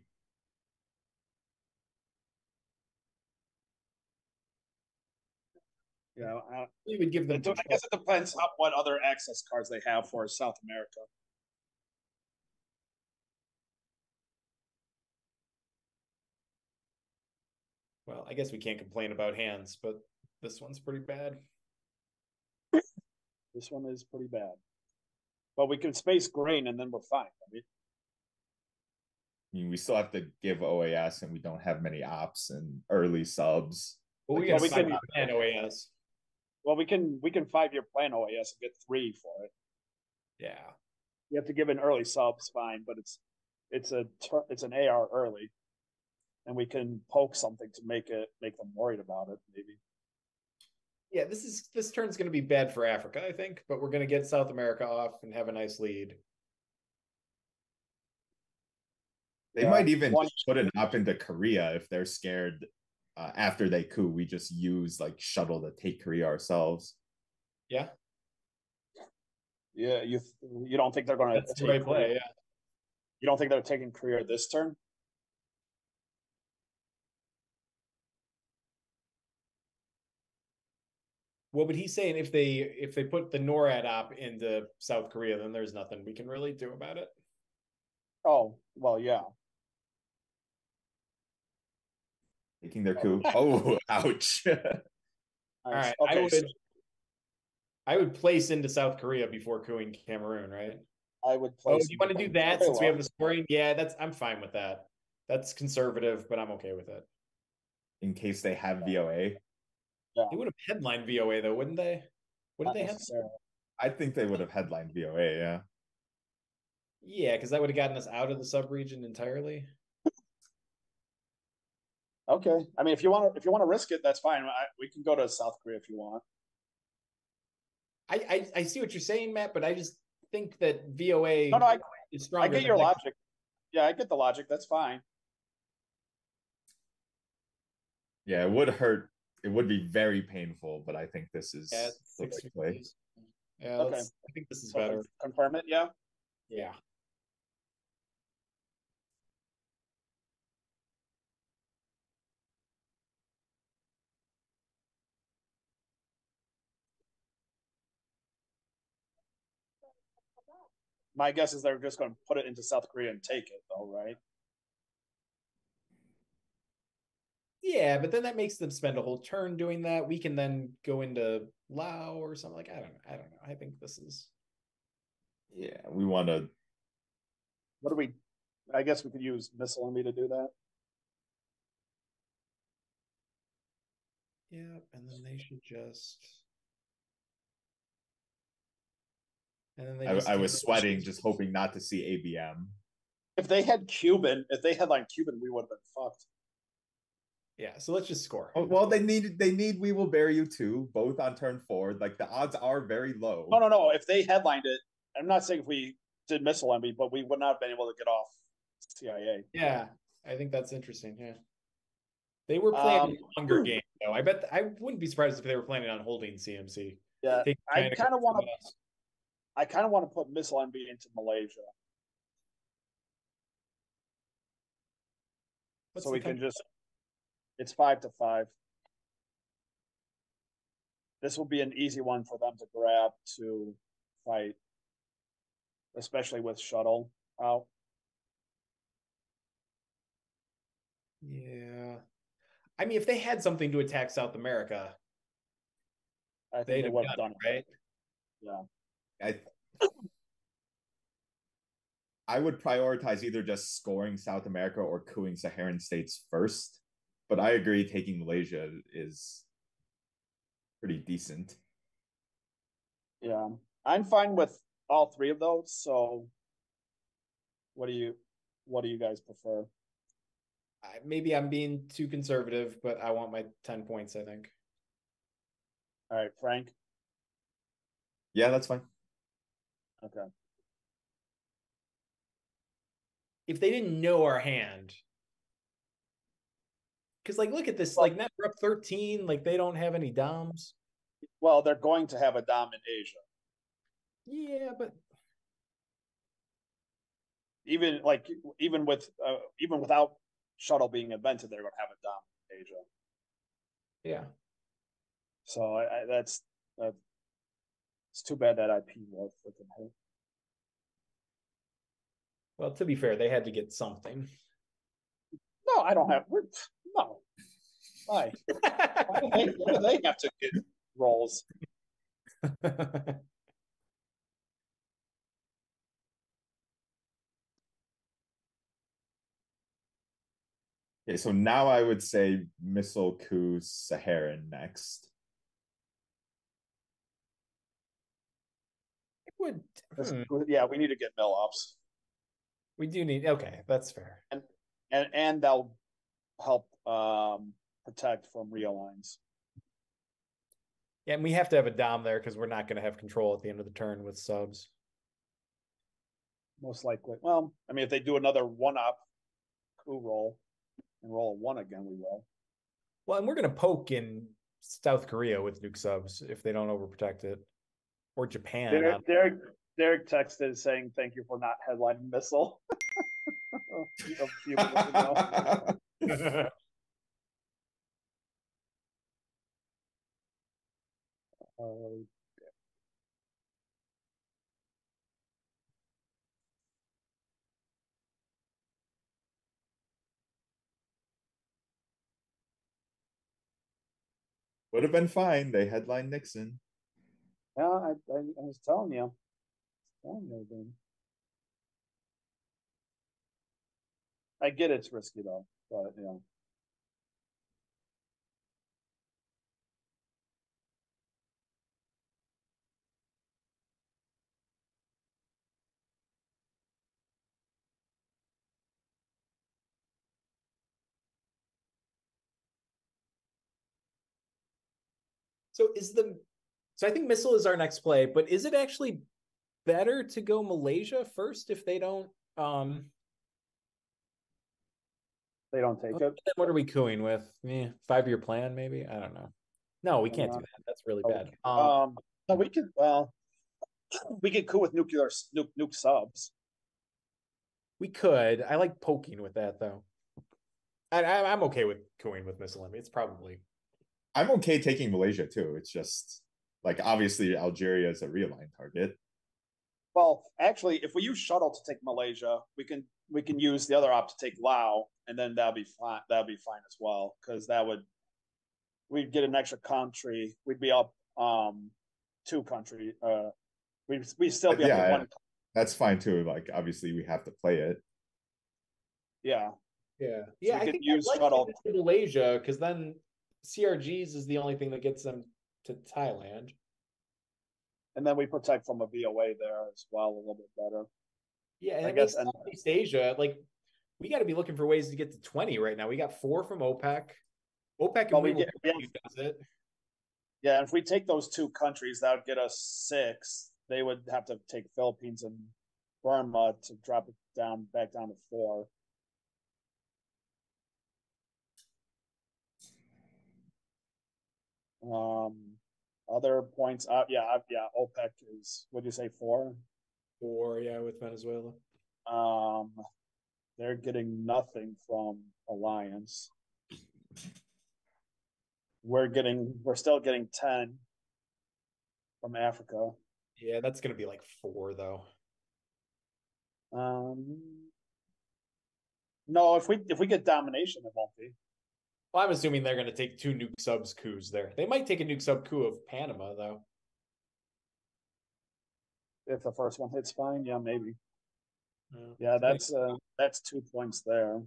Yeah, we would give them. I guess it depends on what other access cards they have for South America. Well, I guess we can't complain about hands, but this one's pretty bad. This one is pretty bad, but we can space grain and then we're fine. I mean, we still have to give OAS, and we don't have many ops and early subs. Well, we can plan OAS. Well, we can 5-year plan OAS and get 3 for it. Yeah, you have to give an early subs, fine, but it's an AR early, and we can poke something to make them worried about it, maybe. Yeah, this turn's going to be bad for Africa, I think, but we're going to get South America off and have a nice lead. They might even put an op into Korea if they're scared. After they coup, we just use like shuttle to take Korea ourselves. Yeah. Yeah, you don't think they're going to? That's the right play. Yeah. You don't think they're taking Korea this turn? Well, but he's saying if they put the NORAD op into South Korea, then there's nothing we can really do about it. Oh, well, yeah. Taking their coup. Oh, ouch. All right. Okay, I would place into South Korea before couing Cameroon, right? I would place. You want to do that since we have the scoring? Yeah, I'm fine with that. That's conservative, but I'm okay with it. In case they have VOA. Yeah. They would have headlined VOA though, wouldn't they? What did they have? I think they would have headlined VOA, yeah. Yeah, because that would have gotten us out of the sub-region entirely. Okay, I mean, if you want to risk it, that's fine. We can go to South Korea if you want. I see what you're saying, Matt, but I just think that VOA is stronger. I get your logic. Yeah, I get the logic. That's fine. Yeah, it would hurt. It would be very painful, but I think this is the right play. Yeah, okay. I think this is better. Confirm it, yeah? Yeah. My guess is they're just going to put it into South Korea and take it, though, right? Yeah, but then that makes them spend a whole turn doing that. We can then go into Lao or something like. I don't know. I think this is. Yeah, we want to. What do we? I guess we could use Missile Envy to do that. Yeah, and then they should just. And then they I was sweating, just hoping not to see ABM. If they headlined Cuban, we would have been fucked. Yeah, so let's just score. Oh, well, they need We Will Bury You too, both on turn 4. Like the odds are very low. No. If they headlined it, I'm not saying if we did Missile Envy, but we would not have been able to get off CIA. Yeah, I think that's interesting. Yeah, they were playing a longer game though. I bet I wouldn't be surprised if they were planning on holding CMC. Yeah, I kind of want to put Missile Envy into Malaysia. So we can just. It's 5-5. This will be an easy one for them to grab to fight, especially with shuttle out. Yeah, I mean, if they had something to attack South America, I think they would have done it, right? Yeah. I would prioritize either just scoring South America or cooing Saharan states first. But I agree taking Malaysia is pretty decent. Yeah. I'm fine with all three of those. So what do you guys prefer? Maybe I'm being too conservative, but I want my 10 points, I think. All right, Frank? Yeah, that's fine. Okay. If they didn't know our hand, because like look at this, like net we're up 13, like they don't have any doms. Well, they're going to have a dom in Asia. Yeah, but even without shuttle being invented, they're going to have a dom in Asia. Yeah. So that's it's too bad that IP was freaking hit. Well, to be fair, they had to get something. No, I don't have. No. Why? Why do they have to get roles? Okay, so now I would say Missile Coup Saharan next. It would. Yeah, we need to get mill ups. We do need. Okay, that's fair. And they'll help protect from realigns. Yeah, and we have to have a dom there because we're not going to have control at the end of the turn with subs. Most likely. Well, I mean, if they do another one-up coup roll and roll a 1 again, we will. Well, and we're going to poke in South Korea with nuke subs if they don't overprotect it. Or Japan. Derek texted saying, thank you for not headlining Missile. A few minutes ago. Would have been fine. They headlined Nixon. Yeah, I was telling you. I get it's risky though, but yeah. So I think Missile is our next play, but is it actually better to go Malaysia first if they don't take it? What are we cooing with? 5-year plan, maybe? I don't know. No, we can't do that. That's really bad. No, we could coup with nuke subs. We could. I like poking with that though. I'm okay with cooing with Missile Envy. It's probably. I'm okay taking Malaysia too. It's just like obviously Algeria is a realign target. Well, actually, if we use shuttle to take Malaysia, we can use the other op to take Lao, and then that'll be fine. That'll be fine as well, because we'd get an extra country. We'd be up two country. We still be up to one. That's fine too. Like obviously we have to play it. Yeah. Yeah. So I think use I'd like shuttle to Malaysia, because then CRGs is the only thing that gets them to Thailand. and then we protect from a VOA there as well a little bit better. Yeah, and I it guess- makes Southeast Asia, like, we got to be looking for ways to get to 20 right now. We got 4 from OPEC. OPEC Well, and we does it. Yeah, if we take those two countries, that would get us 6. They would have to take Philippines and Burma to drop it back down to 4. Other points. OPEC is. Would you say 4? 4, yeah, with Venezuela. They're getting nothing from Alliance. We're still getting 10 from Africa. Yeah, that's gonna be like 4 though. No, if we get domination, it won't be. Well, I'm assuming they're gonna take 2 nuke subs coups there. They might take a nuke sub coup of Panama though. If the first one hits fine, yeah, maybe. Yeah, That's 2 points there.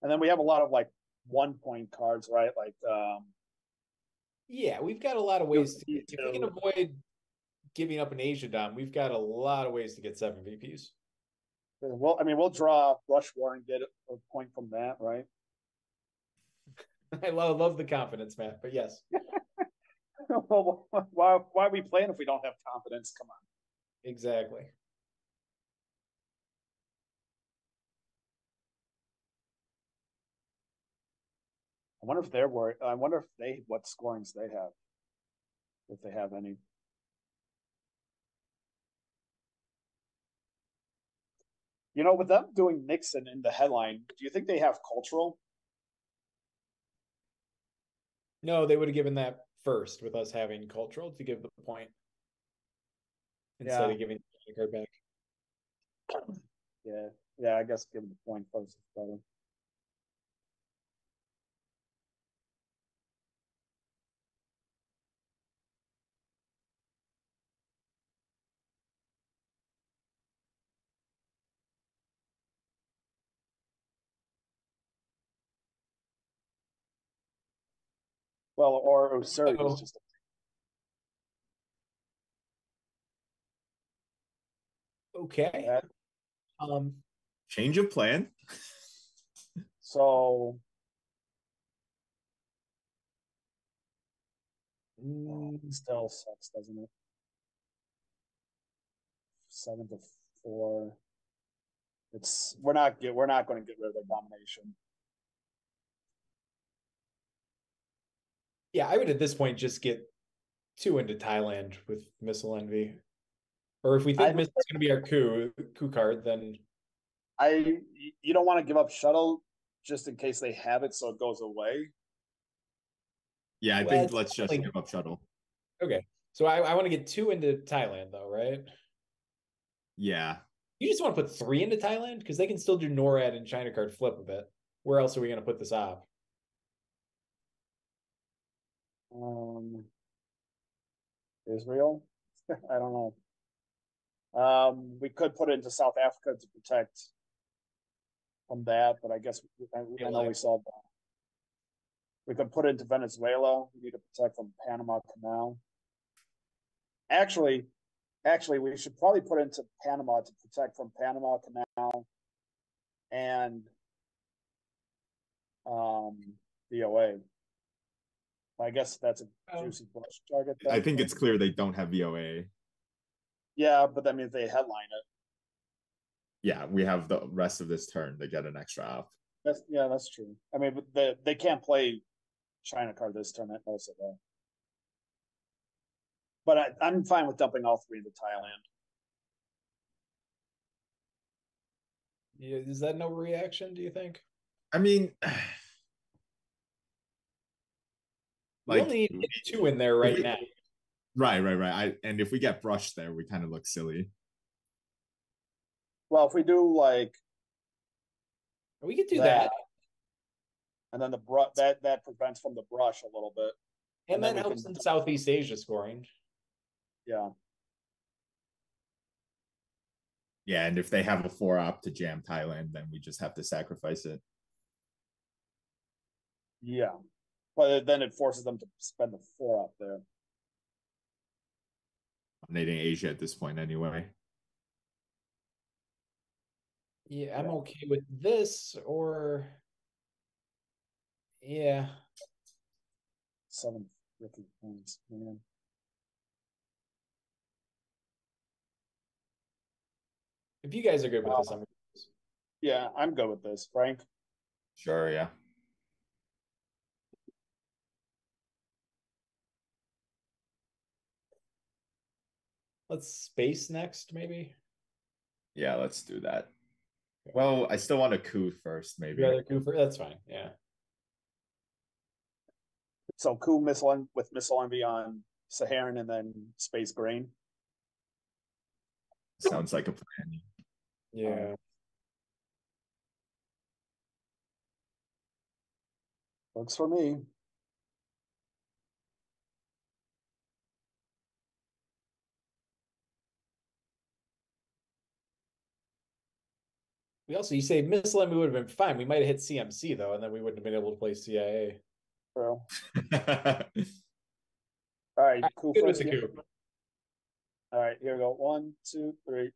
And then we have a lot of like 1-point cards, right? Like yeah, we've got a lot of ways to if we can avoid giving up an Asia dom, we've got a lot of ways to get 7 VPs. Well, I mean, we'll draw Rush War and get a point from that, right? I love the confidence, Matt, but yes. Well, why are we playing if we don't have confidence? Come on. Exactly. I wonder if they're worried. I wonder if what scorings they have, if they have any. You know, with them doing Nixon in the headline, do you think they have cultural? No, they would have given that first with us having cultural to give the point instead of giving the card back. Yeah, I guess giving the point first is better. Well, or Osuri is just. Okay. Change of plan. So still sucks, doesn't it? 7-4. We're not going to get rid of their domination. Yeah, I would at this point just get 2 into Thailand with Missile Envy. Or if we think Missile's going to be our coup card, then you don't want to give up shuttle just in case they have it, so it goes away. Yeah, I think let's just give up shuttle. Okay, so I want to get 2 into Thailand though, right? Yeah. You just want to put 3 into Thailand because they can still do NORAD and China card flip a bit. Where else are we going to put this op? Israel? I don't know. We could put it into South Africa to protect from that, but I guess I know we solved that. We could put it into Venezuela. We need to protect from Panama Canal. Actually, we should probably put it into Panama to protect from Panama Canal and VOA. I guess that's a juicy brush target. I think it's clear they don't have VOA. Yeah, but that means they headline it. Yeah, we have the rest of this turn. They get an extra op. That's true. I mean, they can't play China card this turn also though. But I'm fine with dumping all 3 into Thailand. Yeah, is that no reaction, do you think? I mean, We Like only need to get 2 in there right now. Right. And if we get brushed there, we kind of look silly. Well, if we do like We could do that. And then that prevents from the brush a little bit. And that helps in Southeast Asia scoring. Yeah. Yeah, and if they have a 4-op to jam Thailand, then we just have to sacrifice it. Yeah. But then it forces them to spend the 4-op there. Dominating Asia at this point anyway. Yeah, I'm okay with this, or yeah. 7 freaking points, man. If you guys are good with this, I'm good with this. Yeah, I'm good with this. Frank? Sure, yeah. Let's space next, maybe. Yeah, let's do that. Well, I still want a coup first, maybe. Rather coup first? That's fine. Yeah. So coup missile with missile envy on Saharan and then space grain. Sounds like a plan. Yeah. Works for me. You say missile envy would have been fine. We might have hit CMC though, and then we wouldn't have been able to play CIA. True. All right, coup good first. with the coup. All right, here we go. 1, 2, 3.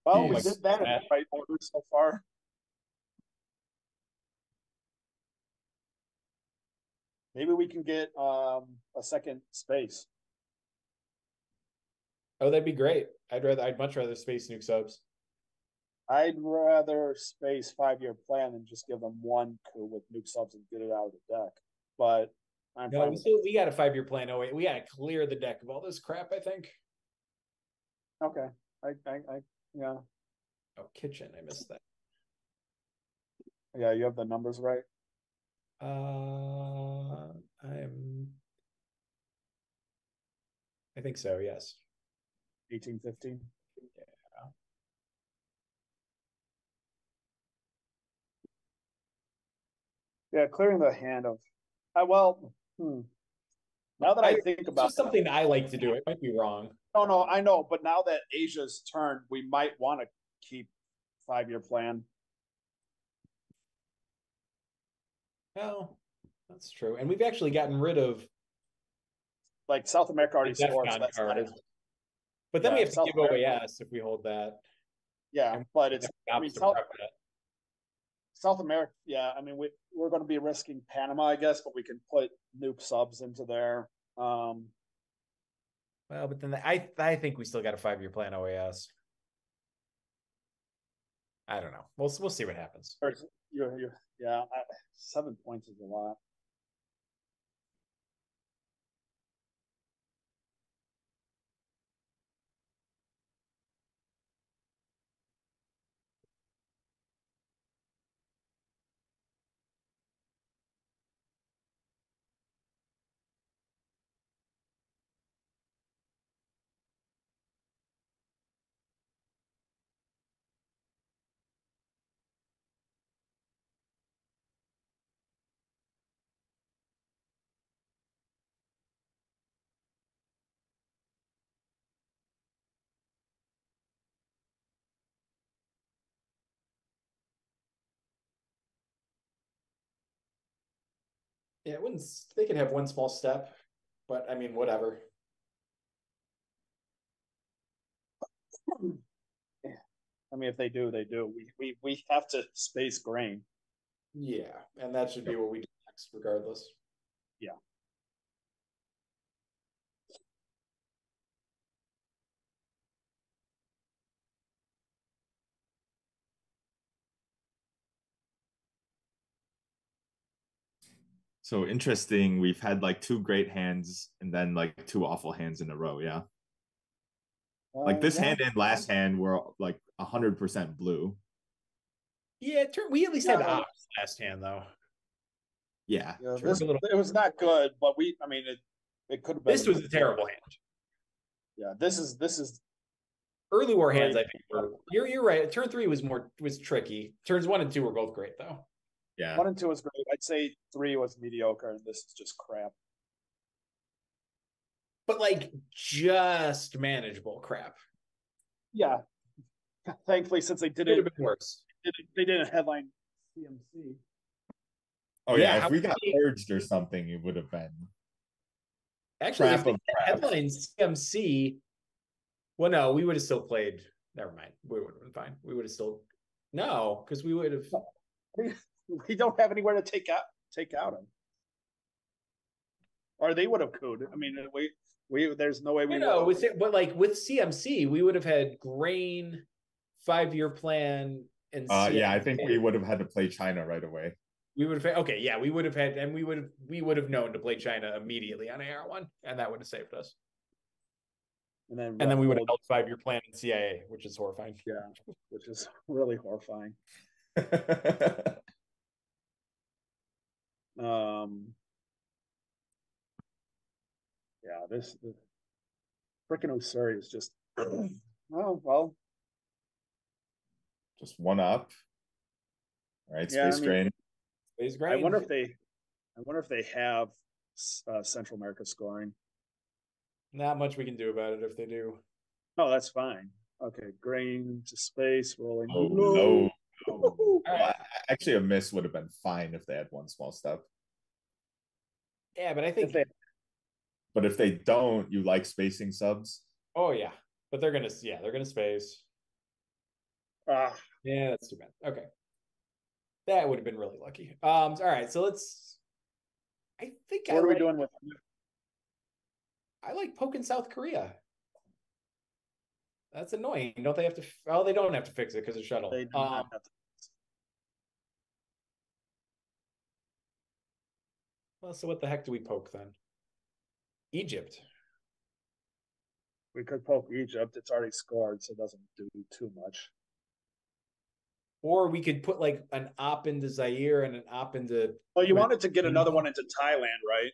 Well, we did that in the right order so far. Maybe we can get a second space. Oh, that'd be great. I'd much rather space nuke subs. I'd rather space 5-year plan than just give them 1 coup with nuke subs and get it out of the deck. But I'm fine. We got a 5-year plan. Oh wait, we got to clear the deck of all this crap, I think. Okay. Yeah. Oh, kitchen. I missed that. Yeah, you have the numbers right. I think so. Yes. 1815. Yeah. Yeah, clearing the hand of. Now that I think about it's just something I like to do. It might be wrong. No, I know, but now that Asia's turned, we might want to keep 5-year plan. Well, that's true, and we've actually gotten rid of like South America already scored. So that's card. But then we have to give OAS if we hold that. Yeah, but it's South America. Yeah, I mean we're going to be risking Panama, I guess, but we can put nuke subs into there. Well, but then I think we still got a 5-year plan OAS. I don't know. We'll see what happens. Yeah, 7 points is a lot. Yeah, they can have one small step, but I mean, whatever. I mean, if they do, they do. We have to space grain. Yeah, and that should be what we do next, regardless. Yeah. So interesting. We've had like 2 great hands and then like 2 awful hands in a row. Yeah. Like this hand and last hand were like 100% blue. Yeah, we at least had ops last hand though. Yeah, Yeah, true. this it was not good, but I mean, it could have been. This was a terrible hand. Yeah, this is Early war hands, Great. I think, you're right. Turn 3 was tricky. Turns 1 and 2 were both great though. Yeah. 1 and 2 was great. I'd say 3 was mediocre, and this is just crap. But like just manageable crap. Yeah. Thankfully, since they Could have didn't, been worse. they didn't headline CMC. Oh Yeah, yeah, how if we got many- purged or something, it would have been Actually, crap if they of had crap. headline CMC, well, no, we would have still played. Never mind. We would have been fine. We would have still because we would have. We don't have anywhere to take out him, or they would have cooed. I mean, we there's no way we No, would. but like with CMC, we would have had Grain, 5-year plan, and Yeah, I think we would have had to play China right away. we would have okay, yeah, we would have had, and we would have known to play China immediately on AR1, and that would have saved us. And then we would have held 5-year plan in CIA, which is horrifying. Yeah, which is really horrifying. Yeah, this freaking Usuri is just well. Just one up. All right, Yeah, Space Grain. Space Grain. I wonder if they have Central America scoring. Not much we can do about it if they do. Oh, that's fine. Okay, Grain to space rolling. Oh no. Well, actually, a miss would have been fine if they had one small step. Yeah, but I think But if they don't, you like spacing subs? oh yeah. But they're gonna space. Yeah, that's too bad. Okay. That would have been really lucky. All right, so let's I think what are we doing with I like poking South Korea. That's annoying. Don't they have to they don't have to fix it because of shuttle. they do not have to. Well, so what the heck do we poke then? Egypt. We could poke Egypt. It's already scored, so it doesn't do too much. Or we could put like an op into Zaire and an op into. Well, you wanted to get another one into Thailand, right?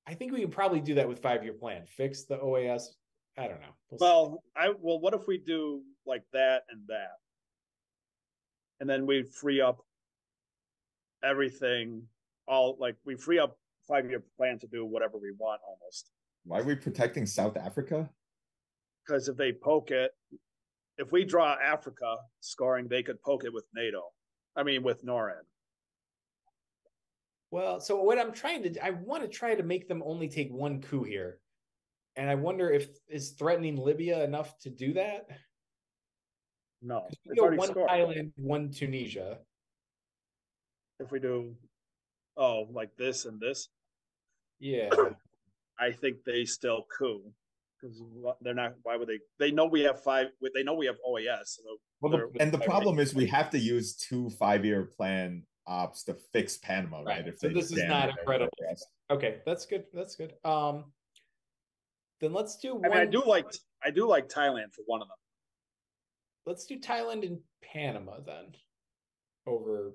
I think we can probably do that with 5-year plan. Fix the OAS. I don't know. Well, what if we do like that, and then we free up everything. We free up 5-year plan to do whatever we want almost. Why are we protecting South Africa? Because if they poke it, if we draw Africa scoring, they could poke it with NATO. I mean, with NORAD. Well, so what I want to try to make them only take one coup here. And I wonder if is threatening Libya enough to do that? No, it's already one scored. Thailand, one Tunisia. If we do, like this and this. Yeah. I think they still coup because they're not. Why would they? They know we have 5. They know we have OAS. So and the problem is we have to use 2 5-year plan ops to fix Panama, right? If so this is not incredible. Okay, that's good. That's good. Then let's do. I mean, I do like Thailand for one of them. Let's do Thailand and Panama then. Over.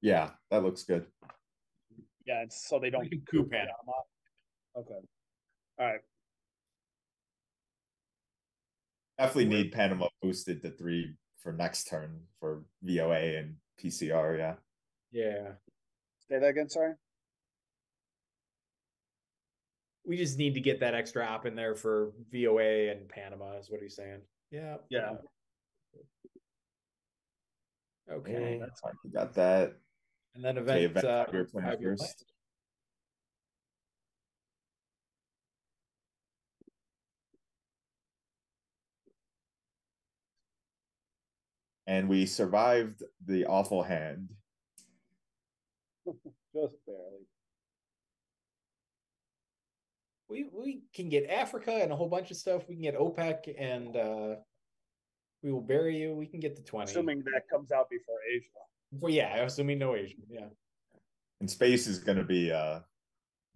Yeah, that looks good. Yeah, so they don't coup Panama. Okay. All right. Definitely need Panama boosted to 3 for next turn for VOA and PCR. Yeah. Yeah. Say that again. Sorry. We just need to get that extra op in there for VOA and Panama. Is what he's saying. Yeah. Yeah. Okay. That's fine. We got that. And then event 5-year plan first. And we survived the awful hand. Just barely. We can get Africa and a whole bunch of stuff. We can get OPEC and we will bury you. We can get to 20. Assuming that comes out before Asia. Well, yeah, assuming no Asian. Yeah. And space is going to be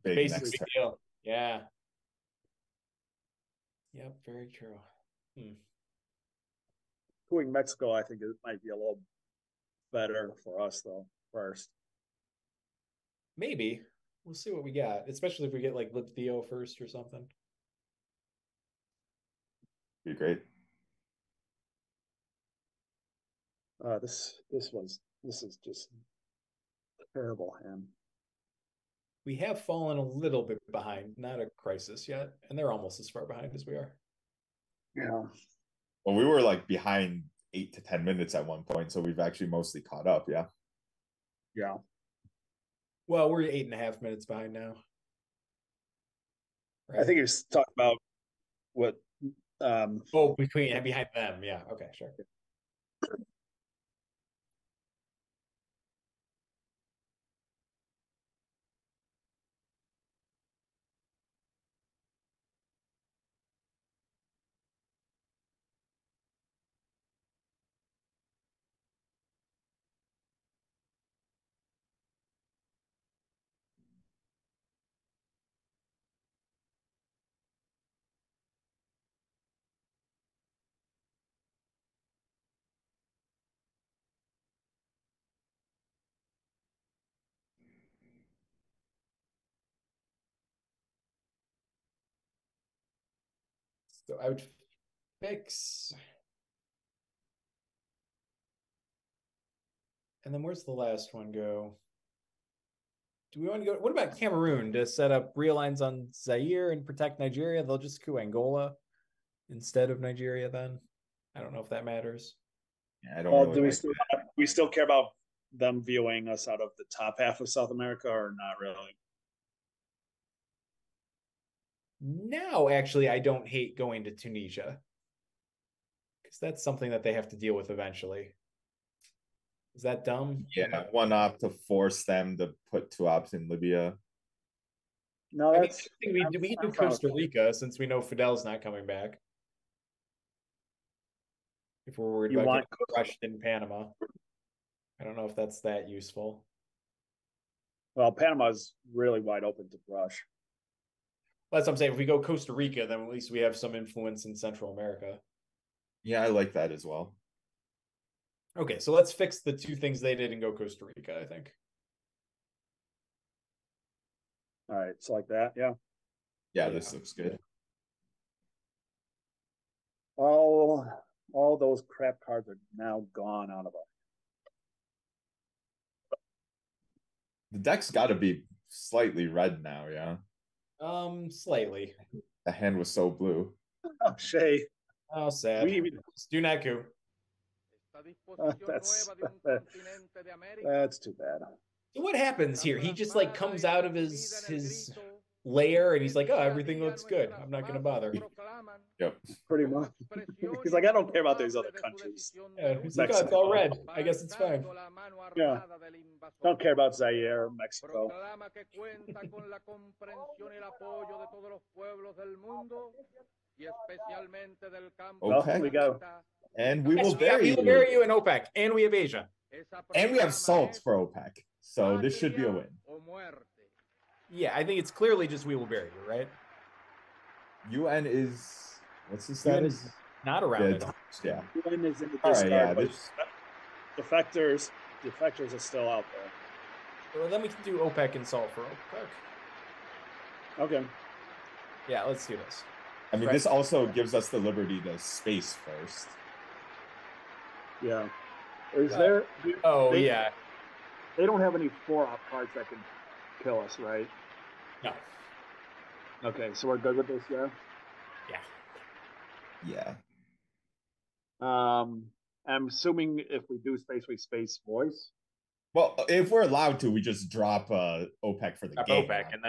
big space next is a big turn. deal. Yeah. Yep, very true. Cooing Mexico, I think it might be a little better for us though. First, Maybe. We'll see what we got, especially if we get like Lip Theo first or something. Be great. this is just terrible hand. We have fallen a little bit behind, not a crisis yet, and they're almost as far behind as we are. Yeah. Well, we were like behind 8 to 10 minutes at one point, so we've actually mostly caught up. Yeah. Yeah. Well, we're 8.5 minutes behind now. I think you're talking about what. Behind them. Yeah. Okay. Sure. So I would fix. And then where's the last one go? Do we want to go? What about Cameroon to set up real lines on Zaire and protect Nigeria? They'll just coup Angola instead of Nigeria then. I don't know if that matters. Yeah, I don't Well, really do we like still we still care about them viewing us out of the top half of South America or not really? Now, actually, I don't hate going to Tunisia because that's something that they have to deal with eventually. Is that dumb? Yeah, one op to force them to put 2 ops in Libya. No, I that's think we can do Costa Rica since we know Fidel's not coming back. If we're worried about getting crushed in Panama. I don't know if that's that useful. well, Panama's really wide open to brush. That's what I'm saying. If we go Costa Rica, then at least we have some influence in Central America. Yeah, I like that as well. Okay, so let's fix the 2 things they did and go Costa Rica, I think. All right, so like that, yeah. Yeah, this looks good. All those crap cards are now gone out of it. The deck's got to be slightly red now, yeah? Slightly. The hand was so blue. Oh, Shay. Oh, sad. Do not coup. That's too bad. So what happens here? He just like comes out of his lair and he's like, oh, everything looks good. I'm not going to bother. Yep. Pretty much. He's like, I don't care about these other countries. Yeah, he's like, oh, it's all red. I guess it's fine. Yeah. Don't care about Zaire, Mexico. Okay. We go. And we will bury you. We will bury you in OPEC. And we have Asia. And we have salt for OPEC. So this should be a win. Yeah, I think it's clearly just we will bury you, right? UN is, what's the status? Not around. Yeah. UN is in the discard, all right, yeah, defectors are still out there. Well, then we can do OPEC and salt for OPEC. Okay. Yeah, let's do this. I mean, this also gives us the liberty to space first. Yeah. Is there? Yeah. They don't have any 4-op cards that can kill us, right? No. Okay, so we're good with this, yeah? Yeah. I'm assuming if we do space, we space voice. Well, if we're allowed to, we just drop OPEC for the game. OPEC, and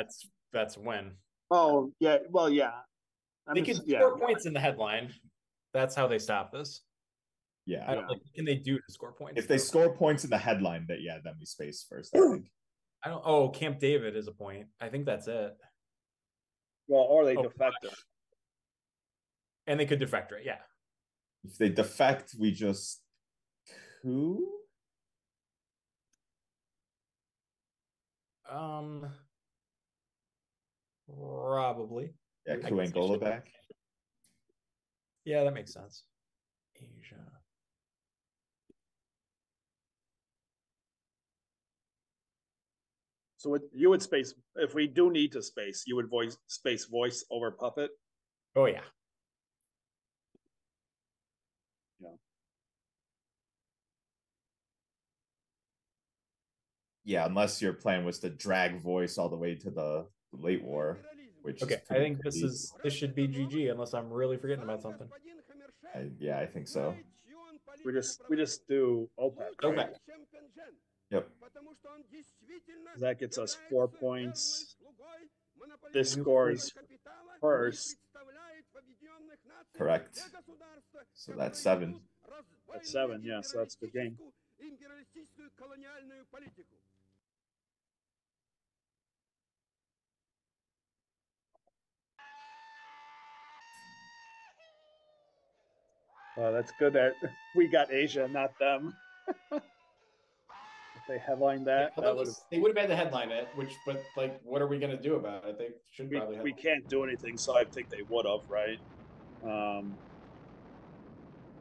that's when. Oh, yeah. Well, yeah. They can score points in the headline. That's how they stop this. Yeah. I don't know. What can they do to score points? If they score points in the headline, then we space first, I think. I don't. Oh, Camp David is a point. I think that's it. Well, or they defect it. And they could defect it, yeah. If they defect, we just coup? Probably. Yeah, coup Angola back. Yeah, that makes sense. Asia. So you would space if we do need to space. You would space voice over puppet. Oh yeah. Yeah, unless your plan was to drag voice all the way to the late war, which Okay, I think this should be GG unless I'm really forgetting about something. Yeah, I think so. We just do OPEC. Right? OPEC. Yep. That gets us 4 points. This scores first. Correct. So that's 7. That's 7, yeah, so that's the game. That's good that we got Asia, not them. If they headlined that, Yeah, they would have had to headline it. But like, what are we going to do about it? They should probably. We can't do anything, so I think they would have, right?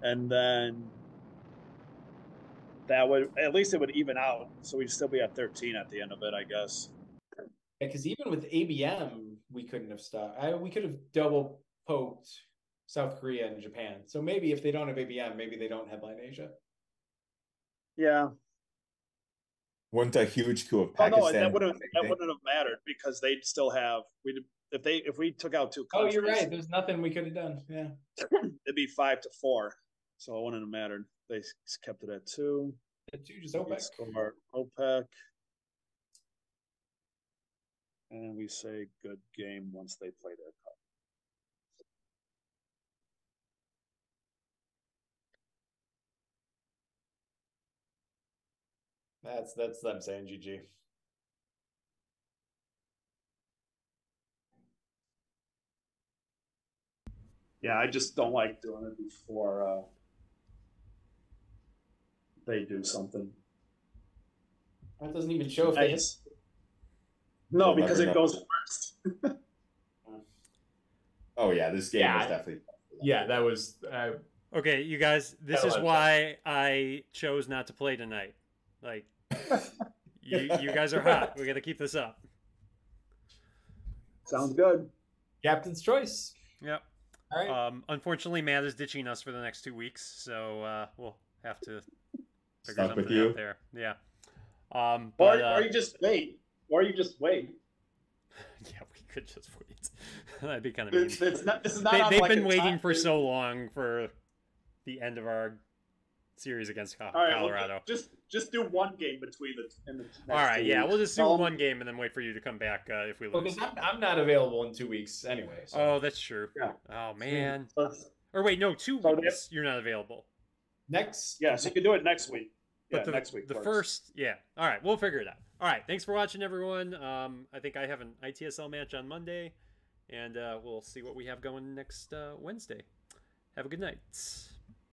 And then that would at least it would even out, so we'd still be at 13 at the end of it, I guess. Yeah, because even with ABM, we couldn't have stopped. We could have double poked South Korea and Japan. So maybe if they don't have ABM, maybe they don't headline Asia. Yeah. Wouldn't a huge coup of Pakistan? No, that wouldn't have mattered because they'd still have if we took out 2 countries. Oh, you're right. There's nothing we could have done. Yeah. It'd be 5-4. So it wouldn't have mattered. They kept it at 2. At 2, just OPEC. Score OPEC. And we say good game once they play their cup. That's them saying GG. Yeah, I just don't like doing it before they do something. That doesn't even show if they hit. No, because it goes first. Oh yeah, this game was definitely. Yeah, that was. Okay, you guys, this is why I chose not to play tonight. Like, you guys are hot. We got to keep this up. Sounds good. Captain's choice. Yep. All right. Unfortunately, Matt is ditching us for the next 2 weeks, so we'll have to figure Stuck with something you. out there. Yeah. Or you just wait. Yeah, we could just wait. That'd be kind of mean. This is not They've been waiting for so long for the end of our series against Colorado. Well, just do one game between the next All right, 2 yeah, weeks. we'll just do one game and then wait for you to come back if we lose. Because I'm not available in 2 weeks anyway. So. Oh, that's true. Yeah. Oh man. So, Or wait, no, 2 weeks. You're not available. Next. yeah, so you can do it next week. But Yeah, next week. The works. first, yeah. All right, we'll figure it out. All right, thanks for watching, everyone. I think I have an ITSL match on Monday, and we'll see what we have going next Wednesday. Have a good night.